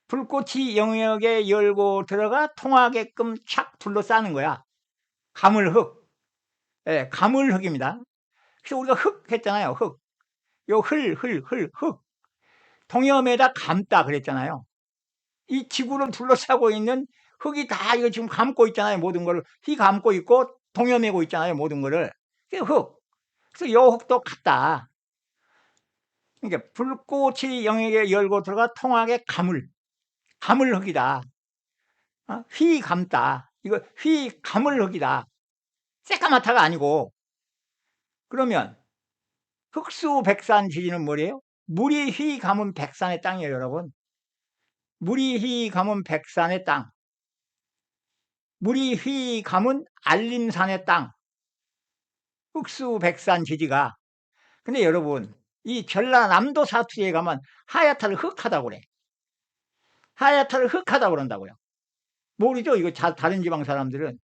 불꽃이 영역에 열고 들어가 통하게끔 착 둘러싸는 거야. 가물흑. 예, 가물흑입니다. 그래서 우리가 흑 했잖아요. 흑. 요 흑. 동염에다 감다 그랬잖아요. 이 지구를 둘러싸고 있는 흑이 다 이거 지금 감고 있잖아요. 모든 거를. 휘 감고 있고 동염하고 있잖아요. 모든 거를. 그게 흑. 그래서 요 흑도 같다. 그러니까 불꽃이 영역에 열고 들어가 통하게 가물흑이다. 휘 감다. 이거 휘 가물흑이다. 새까맣다가 아니고. 그러면 흑수백산 지지는 뭐래요? 물이 휘 감은 백산의 땅이에요, 여러분. 물이 휘 감은 백산의 땅. 물이 휘 감은 알림산의 땅. 흑수백산 지지가. 근데 여러분, 이 전라남도 사투리에 가면 하얗다를 흑하다고 그래. 하얗다를 흑하다고 그런다고요. 모르죠? 이거 다른 지방 사람들은.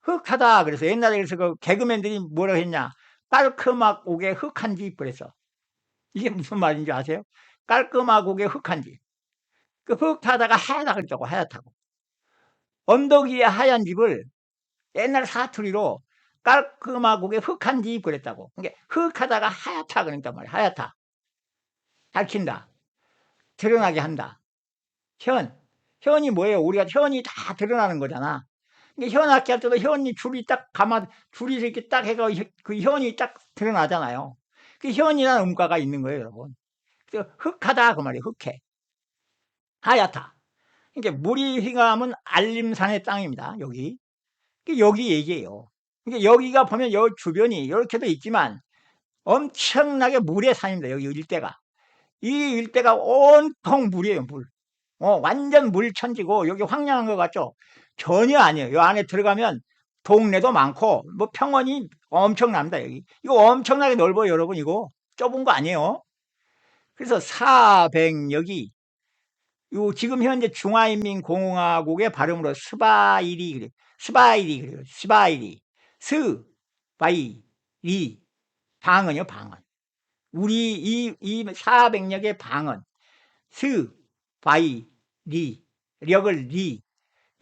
흑하다. 그래서 옛날에 그래서 그 개그맨들이 뭐라 했냐. 깔끔하고게 흑한 집 그랬어. 이게 무슨 말인지 아세요? 깔끔하고게 흑한 집. 그 흑하다가 하얗다 그랬다고 하얗다고. 언덕 위에 하얀 집을 옛날 사투리로 깔끔하고게 흑한 집 그랬다고. 그러니까 흑하다가 하얗다 그랬단 말이야. 하얗다. 밝힌다. 드러나게 한다. 현이 뭐예요? 우리가 현이 다 드러나는 거잖아. 현악기 할 때도 현이 줄이 딱 줄이 이렇게 딱 해가 그 현이 딱 드러나잖아요. 그 현이라는 음가가 있는 거예요, 여러분. 흑하다 그 말이에요. 흑해. 하얗다. 그러니까 물이 휘감은 알림산의 땅입니다. 여기 얘기예요. 그러니까 여기가 보면 여 주변이 이렇게도 있지만 엄청나게 물의 산입니다. 여기 일대가. 이 일대가 온통 물이에요, 물. 완전 물천지고 여기 황량한 것 같죠? 전혀 아니에요. 이 안에 들어가면 동네도 많고 뭐 평원이 엄청납니다. 여기 이거 엄청나게 넓어요, 여러분. 이거 좁은 거 아니에요. 그래서 사백역이 요 지금 현재 중화인민공화국의 발음으로 스바이리 그래요. 스바이리 그래요. 스바이리 스바이리 방언이요, 방언. 우리 이 사백역의 방언 스바이리 력을 리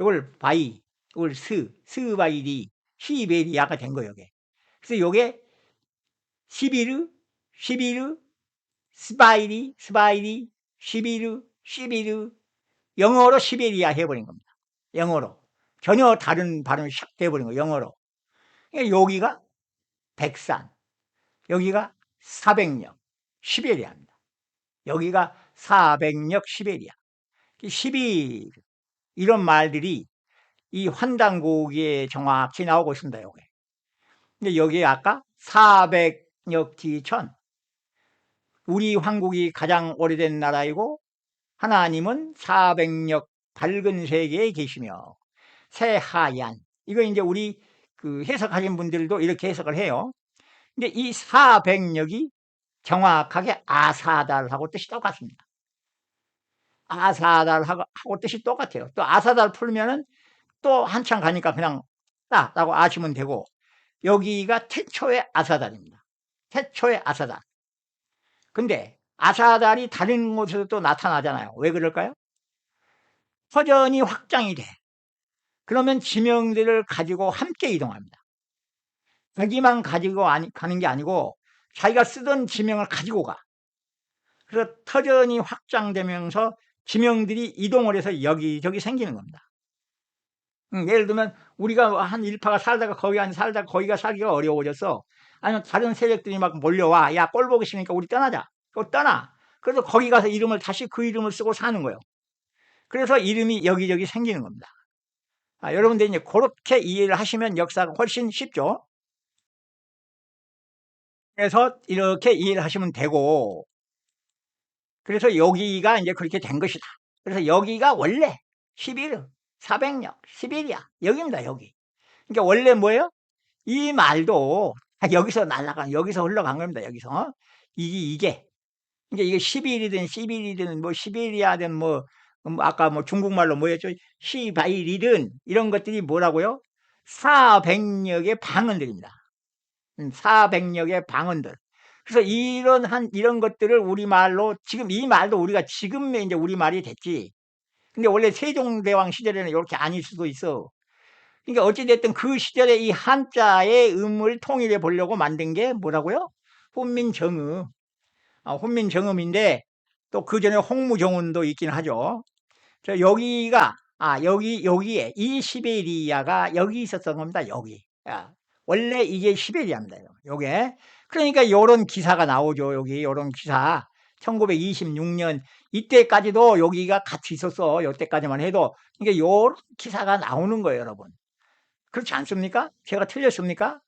이걸 바이 이걸 스바이리 시베리아가 된 거예요. 이게. 그래서 요게 시비르 스바이리 시비르 영어로 시베리아 해버린 겁니다. 영어로 전혀 다른 발음이 샥 돼버린 거예요. 영어로. 그러니까 여기가 백산, 여기가 사백역 시베리아입니다. 여기가 사백역 시베리아. 시비 이런 말들이 이 환단곡에 정확히 나오고 있습니다. 요게. 근데 여기에 아까 400역 뒤천 우리 황국이 가장 오래된 나라이고 하나님은 400역 밝은 세계에 계시며 새하얀 이거 이제 우리 그 해석하신 분들도 이렇게 해석을 해요. 근데 이 400역이 정확하게 아사달하고 뜻이 똑같습니다. 아사달하고 뜻이 똑같아요. 또 아사달 풀면은 또 한참 가니까 그냥 라고 아시면 되고 여기가 태초의 아사달입니다. 태초의 아사달. 근데 아사달이 다른 곳에서 또 나타나잖아요. 왜 그럴까요? 터전이 확장이 돼. 그러면 지명들을 가지고 함께 이동합니다. 자기만 가지고 가는 게 아니고 자기가 쓰던 지명을 가지고 가. 그래서 터전이 확장되면서 지명들이 이동을 해서 여기저기 생기는 겁니다. 예를 들면 우리가 한 일파가 살다가 거기가 살기가 어려워졌어. 아니면 다른 세력들이 막 몰려와. 야, 꼴 보기 싫으니까 우리 떠나자. 떠나. 그래서 거기 가서 이름을 다시 그 이름을 쓰고 사는 거예요. 그래서 이름이 여기저기 생기는 겁니다. 여러분들 이제 그렇게 이해를 하시면 역사가 훨씬 쉽죠. 그래서 이렇게 이해를 하시면 되고, 그래서 여기가 이제 그렇게 된 것이다. 그래서 여기가 원래 11, 400역, 시베리아 여기입니다. 여기. 그러니까 원래 뭐예요? 이 말도 여기서 여기서 흘러간 겁니다. 여기서 이게 이게 11이든 11이든 뭐 시베리아든 뭐 아까 뭐 중국말로 뭐였죠? 시바이리든 이런 것들이 뭐라고요? 400역의 방언들입니다. 400역의 방언들. 그래서 이런 것들을 우리말로 지금 이 말도 우리가 지금의 이제 우리말이 됐지. 근데 원래 세종대왕 시절에는 이렇게 아닐 수도 있어. 그러니까 어찌됐든 그 시절에 이 한자의 음을 통일해 보려고 만든 게 뭐라고요? 혼민정음. 혼민정음인데 또 그 전에 홍무정음도 있긴 하죠. 여기가 여기에 이 시베리아가 여기 있었던 겁니다. 여기. 원래 이게 시베리아입니다. 요게. 그러니까 요런 기사가 나오죠. 여기 요런 기사. 1926년 이때까지도 여기가 같이 있었어. 요때까지만 해도. 그러니까 요런 기사가 나오는 거예요, 여러분. 그렇지 않습니까? 제가 틀렸습니까?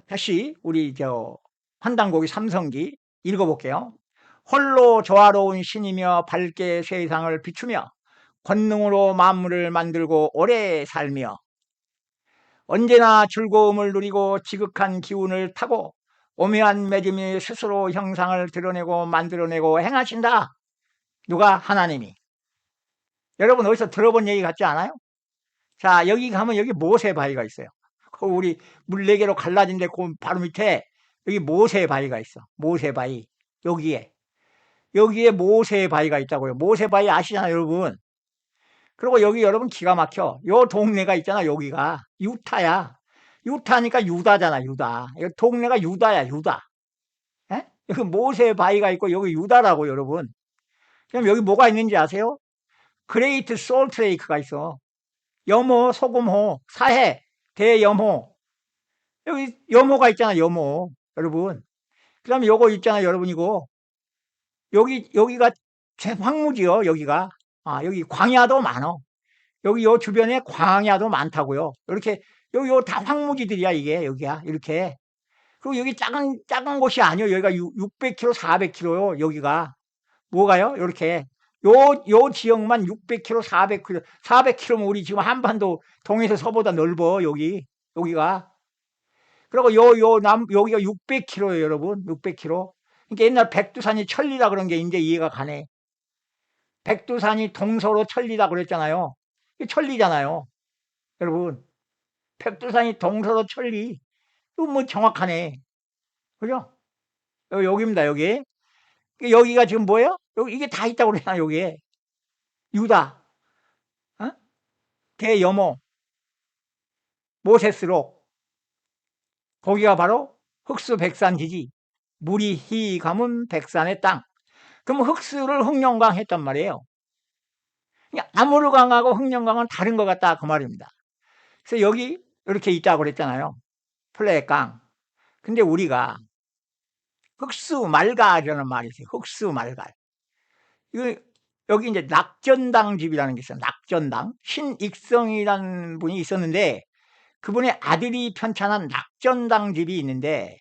다시 우리 환단고기 삼성기 읽어볼게요. 홀로 조화로운 신이며 밝게 세상을 비추며 권능으로 만물을 만들고 오래 살며 언제나 즐거움을 누리고 지극한 기운을 타고 오묘한 매짐이 스스로 형상을 드러내고 만들어내고 행하신다. 누가? 하나님이. 여러분 어디서 들어본 얘기 같지 않아요? 자, 여기 가면 여기 모세 바위가 있어요. 우리 물 4개로 갈라진 데 그 바로 밑에 여기 모세 바위가 있어. 모세 바위. 여기에 모세 바위가 있다고요. 모세 바위 아시잖아요, 여러분. 그리고 여기 여러분 기가 막혀. 요 동네가 있잖아, 여기가. 유타야. 유타니까 유다잖아, 유다. 이 동네가 유다야, 유다. 에? 여기 모세 바위가 있고 여기 유다라고 여러분. 그럼 여기 뭐가 있는지 아세요? 그레이트 솔트 레이크가 있어. 염호, 소금호, 사해, 대염호. 여기 염호가 있잖아, 염호. 여러분. 그 다음에 요거 있잖아, 여러분, 이거. 여기가 황무지요, 여기가. 아, 여기 광야도 많어. 여기 요 주변에 광야도 많다고요. 이렇게, 요 다 황무지들이야, 이게, 여기야. 이렇게. 그리고 여기 작은 곳이 아니요. 여기가 600km, 400km요, 여기가. 뭐가요? 이렇게. 요 지역만 600km, 400km, 400km면 우리 지금 한반도 동해에서 서보다 넓어, 여기가. 그리고 여기가 600km예요, 여러분. 600km. 그러니까 옛날 백두산이 천리다 그런 게 이제 이해가 가네. 백두산이 동서로 천리다 그랬잖아요. 이게 천리잖아요. 여러분. 백두산이 동서로 천리. 이거 뭐 정확하네. 그죠? 여기입니다, 여기. 여기가 지금 뭐예요? 이게 다 있다고 그랬잖아, 여기에. 유다, 어? 대여모, 모세스록. 거기가 바로 흑수백산지지. 물이 희 가문 백산의 땅. 그럼 흑수를 흑룡강 했단 말이에요. 아무르강하고 흑룡강은 다른 것 같다 그 말입니다. 그래서 여기 이렇게 있다고 그랬잖아요. 플레강. 근데 우리가 흑수말갈이라는 말이 있어요. 흑수말갈. 여기 이제 낙전당 집이라는 게 있어요. 낙전당. 신익성이라는 분이 있었는데 그분의 아들이 편찬한 낙전당 집이 있는데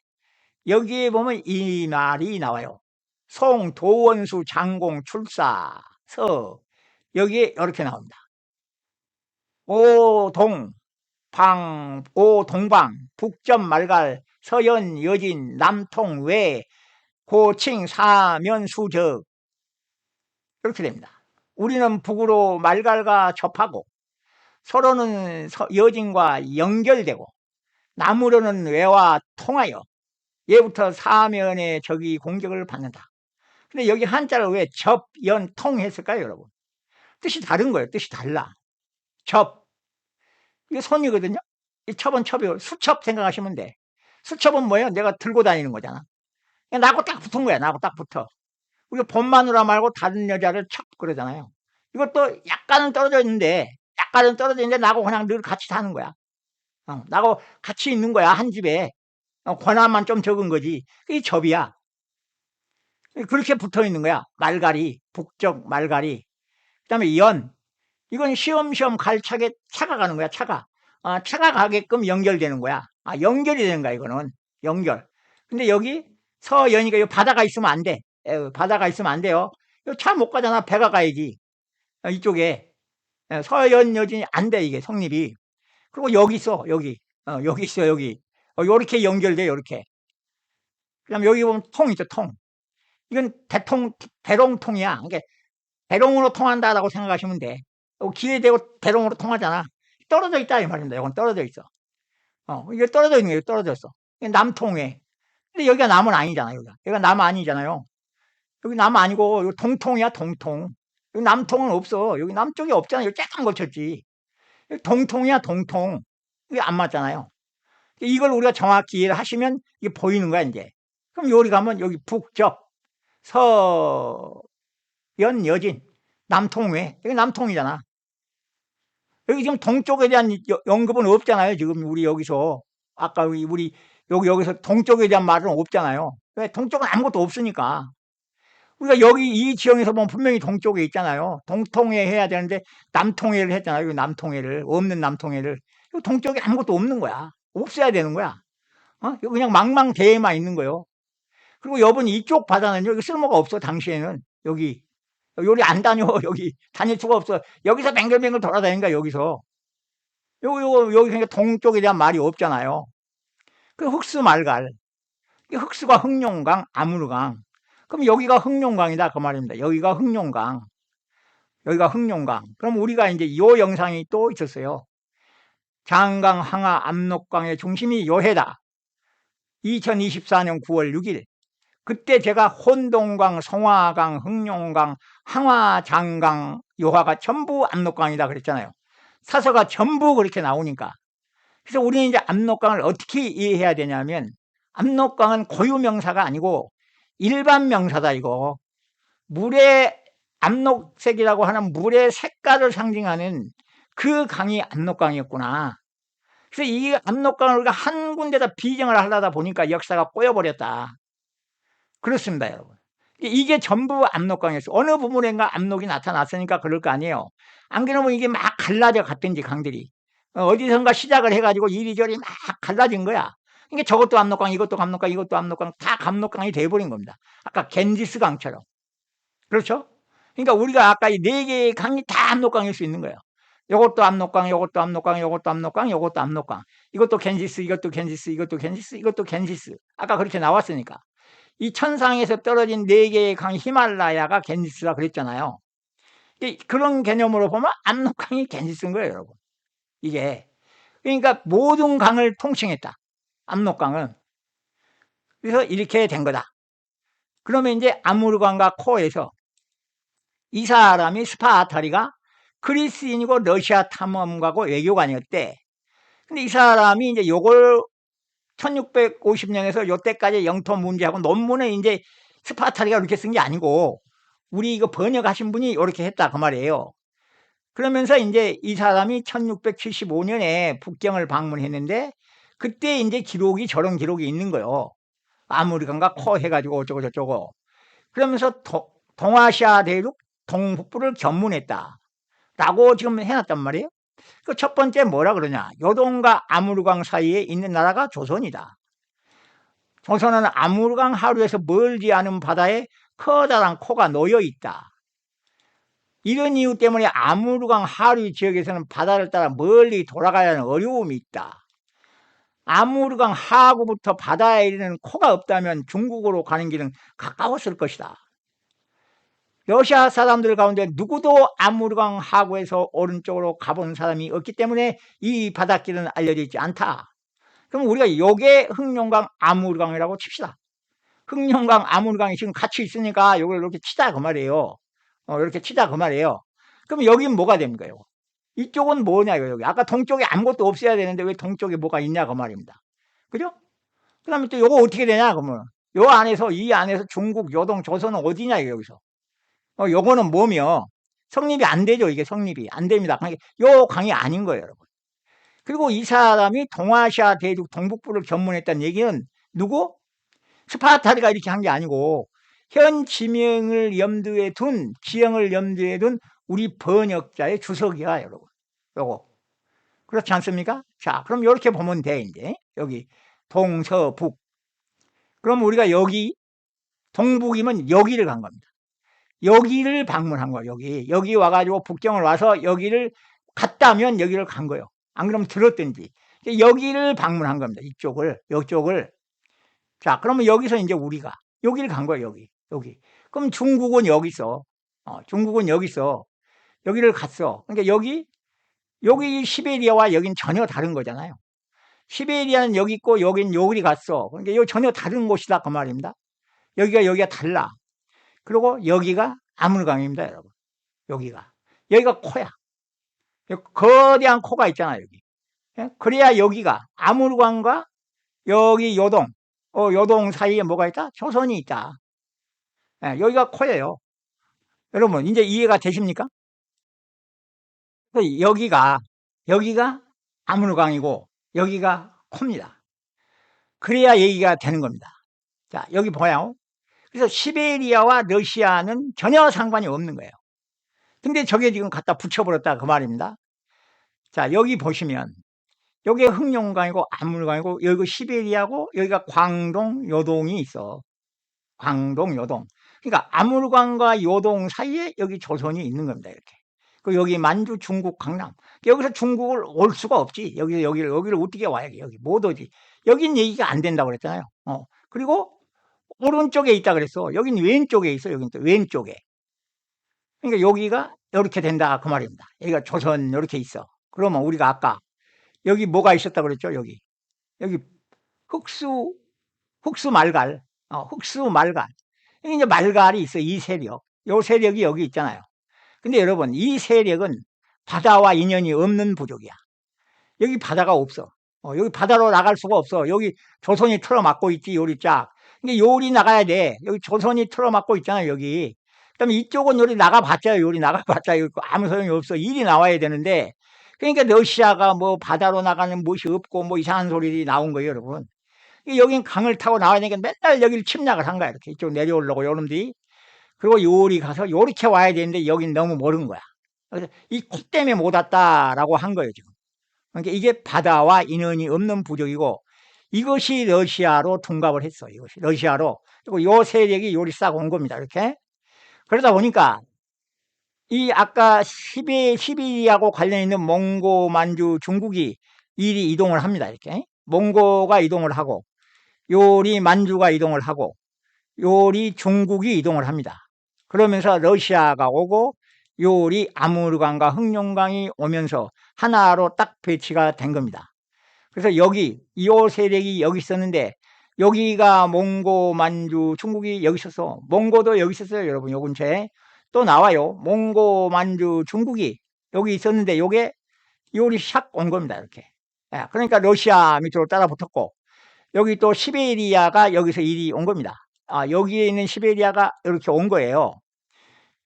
여기에 보면 이 말이 나와요. 송, 도원수, 장공, 출사, 서. 여기에 이렇게 나옵니다. 오동방, 북점 말갈, 서연, 여진, 남통, 외, 고칭, 사면, 수적. 이렇게 됩니다. 우리는 북으로 말갈과 접하고 서로는 여진과 연결되고 남으로는 외와 통하여 예부터 사면의 적이 공격을 받는다. 근데 여기 한자를 왜 접, 연, 통 했을까요, 여러분? 뜻이 다른 거예요. 뜻이 달라. 접. 이게 손이거든요. 이 첩은 첩이고 수첩 생각하시면 돼. 수첩은 뭐예요? 내가 들고 다니는 거잖아. 나하고 딱 붙은 거야. 나하고 딱 붙어. 우리가 봄마누라 말고 다른 여자를 첩 그러잖아요. 이것도 약간은 떨어져 있는데 나하고 그냥 늘 같이 사는 거야. 나하고 같이 있는 거야. 한 집에. 권한만 좀 적은 거지. 그게 접이야. 그렇게 붙어 있는 거야. 말갈이, 북적 말갈이. 그 다음에 연. 이건 시험시험 갈차게 차가 가는 거야, 차가. 차가 가게끔 연결되는 거야. 연결이 되는 거야, 이거는. 연결. 근데 여기 서연이가 이 바다가 있으면 안 돼. 바다가 있으면 안 돼요. 차 못 가잖아. 배가 가야지. 이쪽에. 서연 여진이 안 돼, 이게 성립이. 그리고 여기 있어, 여기. 여기 있어, 여기. 요렇게 연결돼, 요렇게. 그 다음에 여기 보면 통 있죠, 통. 이건 대롱통이야. 그러니까 대롱으로 통한다라고 생각하시면 돼. 기회 되고 대롱으로 통하잖아. 떨어져 있다 이 말입니다. 이건 떨어져 있어. 이게 떨어져 있는 거예요. 떨어졌어. 남통에. 근데 여기가 남은 아니잖아. 여기가 남 아니잖아요. 여기 남 아니고 여기 동통이야. 동통. 여기 남통은 없어. 여기 남쪽이 없잖아. 여기 쬐깐 걸쳤지. 여기 동통이야. 동통. 이게 안 맞잖아요. 이걸 우리가 정확히 이해를 하시면 이게 보이는 거야 이제. 그럼 여기 가면 여기 북적, 서연, 여진, 남통외. 여기 남통이잖아. 여기 지금 동쪽에 대한 언급은 없잖아요. 지금 우리 여기서 아까 우리 여기서 동쪽에 대한 말은 없잖아요. 왜? 동쪽은 아무것도 없으니까. 우리가 여기 이 지형에서 보면 분명히 동쪽에 있잖아요. 동통회 해야 되는데 남통회를 했잖아요. 여기 남통회를 없는 남통회를. 동쪽에 아무것도 없는 거야. 없어야 되는 거야. 그냥 망망대해만 있는 거예요. 그리고 여분 이쪽 바다는 여기 쓸모가 없어. 당시에는 여기 안 다녀. 여기 다닐 수가 없어. 여기서 뱅글뱅글 돌아다니니까 여기서 여기 그러니까 동쪽에 대한 말이 없잖아요. 그 흑수 말갈. 흑수가 흑룡강, 아무르강. 그럼 여기가 흑룡강이다 그 말입니다. 여기가 흑룡강. 여기가 흑룡강. 그럼 우리가 이제 이 영상이 또 있었어요. 장강, 항하, 압록강의 중심이 요해다. 2024년 9월 6일. 그때 제가 혼동강, 송화강, 흑룡강, 항화, 장강, 요하가 전부 압록강이다 그랬잖아요. 사서가 전부 그렇게 나오니까. 그래서 우리는 이제 압록강을 어떻게 이해해야 되냐면 압록강은 고유명사가 아니고 일반 명사다 이거. 물의 압록색이라고 하는 물의 색깔을 상징하는 그 강이 압록강이었구나. 그래서 이 압록강을 우리가 한 군데다 비정을 하려다 보니까 역사가 꼬여버렸다. 그렇습니다, 여러분. 이게 전부 압록강이었어요. 어느 부분인가 압록이 나타났으니까 그럴 거 아니에요. 안 그러면 이게 막 갈라져 갔든지 강들이. 어디선가 시작을 해가지고 이리저리 막 갈라진 거야. 그러니까 저것도 압록강, 이것도 압록강, 이것도 압록강, 다 압록강이 돼버린 겁니다. 아까 겐지스강처럼. 그렇죠? 그러니까 우리가 아까 이 네 개의 강이 다 압록강일 수 있는 거예요. 요것도 압록강, 요것도 압록강, 요것도 압록강, 요것도 압록강. 이것도 겐지스, 이것도 겐지스, 이것도 겐지스, 이것도 겐지스. 아까 그렇게 나왔으니까. 이 천상에서 떨어진 네 개의 강 히말라야가 겐지스라 그랬잖아요. 그런 개념으로 보면 압록강이 겐지스인 거예요, 여러분. 이게. 그러니까 모든 강을 통칭했다. 압록강은. 그래서 이렇게 된 거다. 그러면 이제 아무르강과 코에서 이 사람이 스파르타리가 그리스인이고 러시아 탐험가고 외교관이었대. 근데 이 사람이 이제 요걸 1650년에서 요때까지 영토 문제하고 논문을 이제 스파르타리가 이렇게 쓴 게 아니고 우리 이거 번역하신 분이 이렇게 했다 그 말이에요. 그러면서 이제 이 사람이 1675년에 북경을 방문했는데 그때 이제 기록이 저런 기록이 있는 거예요. 아무리강과 코 해가지고 어쩌고 저쩌고. 그러면서 동아시아 대륙 동북부를 견문했다. 라고 지금 해놨단 말이에요. 그 첫 번째 뭐라 그러냐. 요동과 아무르강 사이에 있는 나라가 조선이다. 조선은 아무르강 하류에서 멀지 않은 바다에 커다란 코가 놓여 있다. 이런 이유 때문에 아무르강 하류 지역에서는 바다를 따라 멀리 돌아가야 하는 어려움이 있다. 아무르강 하구부터 바다에 이르는 코가 없다면 중국으로 가는 길은 가까웠을 것이다. 러시아 사람들 가운데 누구도 아무르강 하구에서 오른쪽으로 가본 사람이 없기 때문에 이 바닷길은 알려져 있지 않다. 그럼 우리가 요게 흑룡강 아무르강이라고 칩시다. 흑룡강 아무르강이 지금 같이 있으니까 요걸 이렇게 치자 그 말이에요. 이렇게 치자 그 말이에요. 그럼 여긴 뭐가 됩니까? 요거? 이쪽은 뭐냐 여기. 아까 동쪽에 아무것도 없어야 되는데 왜 동쪽에 뭐가 있냐 그 말입니다. 그죠? 그 다음에 또 요거 어떻게 되냐 그러면 요 안에서 이 안에서 중국 요동 조선은 어디냐 여기서. 요거는 뭐며 성립이 안 되죠. 이게 성립이 안 됩니다. 요 강이 아닌 거예요, 여러분. 그리고 이 사람이 동아시아 대륙 동북부를 견문했다는 얘기는 누구? 스파르타리가 이렇게 한 게 아니고 현 지명을 염두에 둔 지형을 염두에 둔 우리 번역자의 주석이야, 여러분. 요거 그렇지 않습니까? 자, 그럼 이렇게 보면 돼. 이제 여기 동서북. 그럼 우리가 여기 동북이면 여기를 간 겁니다. 여기를 방문한 거예요. 여기 와가지고 북경을 와서 여기를 갔다면 여기를 간 거예요. 안 그러면 들었든지 여기를 방문한 겁니다. 이쪽을. 자, 그러면 여기서 이제 우리가 여기를 간 거예요. 여기. 그럼 중국은 여기 있어. 중국은 여기 있어. 여기를 갔어. 그러니까 여기 시베리아와 여긴 전혀 다른 거잖아요. 시베리아는 여기 있고 여긴 여기 갔어. 그러니까 여기 전혀 다른 곳이다 그 말입니다. 여기가 달라. 그리고 여기가 아무르강입니다, 여러분. 여기가 코야. 거대한 코가 있잖아요, 여기. 그래야 여기가 아무르강과 여기 요동 사이에 뭐가 있다? 조선이 있다. 여기가 코예요. 여러분, 이제 이해가 되십니까? 여기가 아무르강이고 여기가 코입니다. 그래야 얘기가 되는 겁니다. 자, 여기 보아요. 그래서 시베리아와 러시아는 전혀 상관이 없는 거예요. 근데 저게 지금 갖다 붙여버렸다 그 말입니다. 자, 여기 보시면 여기가 흑룡강이고 아무르강이고 여기가 시베리아고 여기가 광동 요동이 있어. 광동 요동. 그러니까 아무르강과 요동 사이에 여기 조선이 있는 겁니다. 이렇게. 그 여기 만주 중국 강남. 여기서 중국을 올 수가 없지. 여기를 어떻게 와야 여기 못 오지. 여긴 얘기가 안 된다고 그랬잖아요. 그리고 오른쪽에 있다 그랬어. 여긴 왼쪽에 있어. 여긴 또 왼쪽에. 그러니까 여기가 이렇게 된다 그 말입니다. 여기가 조선 이렇게 있어. 그러면 우리가 아까 여기 뭐가 있었다 그랬죠? 여기 흑수 말갈. 흑수 말갈. 여기 이제 말갈이 있어. 이 세력. 요 세력이 여기 있잖아요. 근데 여러분 이 세력은 바다와 인연이 없는 부족이야. 여기 바다가 없어. 여기 바다로 나갈 수가 없어. 여기 조선이 틀어막고 있지. 요리 쫙. 이게 요리 나가야 돼. 여기 조선이 틀어막고 있잖아요, 여기. 그다음에 이쪽은 요리 나가봤자, 요리 나가봤자 아무 소용이 없어. 일이 나와야 되는데, 그러니까 러시아가 뭐 바다로 나가는 못이 없고 뭐 이상한 소리들이 나온 거예요, 여러분. 여긴 강을 타고 나와야 되니까 맨날 여기를 침략을 한 거야, 이렇게. 이쪽 내려오려고, 요놈들이. 그리고 요리 가서 요렇게 와야 되는데 여긴 너무 멀은 거야. 그래서 이 코 때문에 못 왔다라고 한 거예요, 지금. 그러니까 이게 바다와 인연이 없는 부족이고, 이것이 러시아로 둔갑을 했어, 이것이. 러시아로. 그리고 요 세력이 요리 싸고 온 겁니다, 이렇게. 그러다 보니까 이 아까 시베리아하고 관련 있는 몽고, 만주, 중국이 일이 이동을 합니다, 이렇게. 몽고가 이동을 하고, 요리 만주가 이동을 하고, 요리 중국이 이동을 합니다. 그러면서 러시아가 오고, 요리 아무르강과 흑룡강이 오면서 하나로 딱 배치가 된 겁니다. 그래서 여기 이호 세력이 여기 있었는데, 여기가 몽고, 만주, 중국이 여기 있었어. 몽고도 여기 있었어요, 여러분. 요 근처에 또 나와요. 몽고, 만주, 중국이 여기 있었는데, 요게 요리 샥 온 겁니다, 이렇게. 예, 그러니까 러시아 밑으로 따라 붙었고, 여기 또 시베리아가 여기서 일이 온 겁니다. 여기에 있는 시베리아가 이렇게 온 거예요.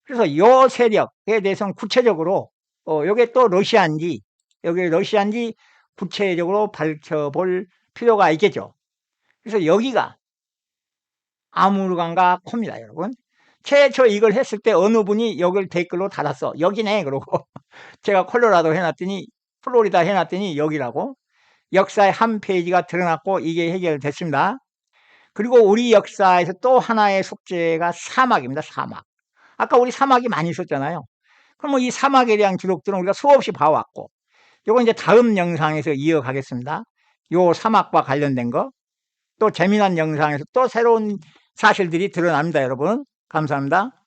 그래서 요 세력에 대해서는 구체적으로 요게 또 러시아인지, 여기 러시아인지 구체적으로 밝혀볼 필요가 있겠죠. 그래서 여기가 아무르강과 코입니다, 여러분. 최초 이걸 했을 때 어느 분이 여기를 댓글로 달았어. 여기네, 그러고. 제가 콜로라도 해놨더니, 플로리다 해놨더니 여기라고. 역사의 한 페이지가 드러났고 이게 해결됐습니다. 그리고 우리 역사에서 또 하나의 숙제가 사막입니다, 사막. 아까 우리 사막이 많이 있었잖아요. 그럼 뭐 이 사막에 대한 기록들은 우리가 수없이 봐왔고, 요거 이제 다음 영상에서 이어가겠습니다. 요 사막과 관련된 거. 또 재미난 영상에서 또 새로운 사실들이 드러납니다, 여러분. 감사합니다.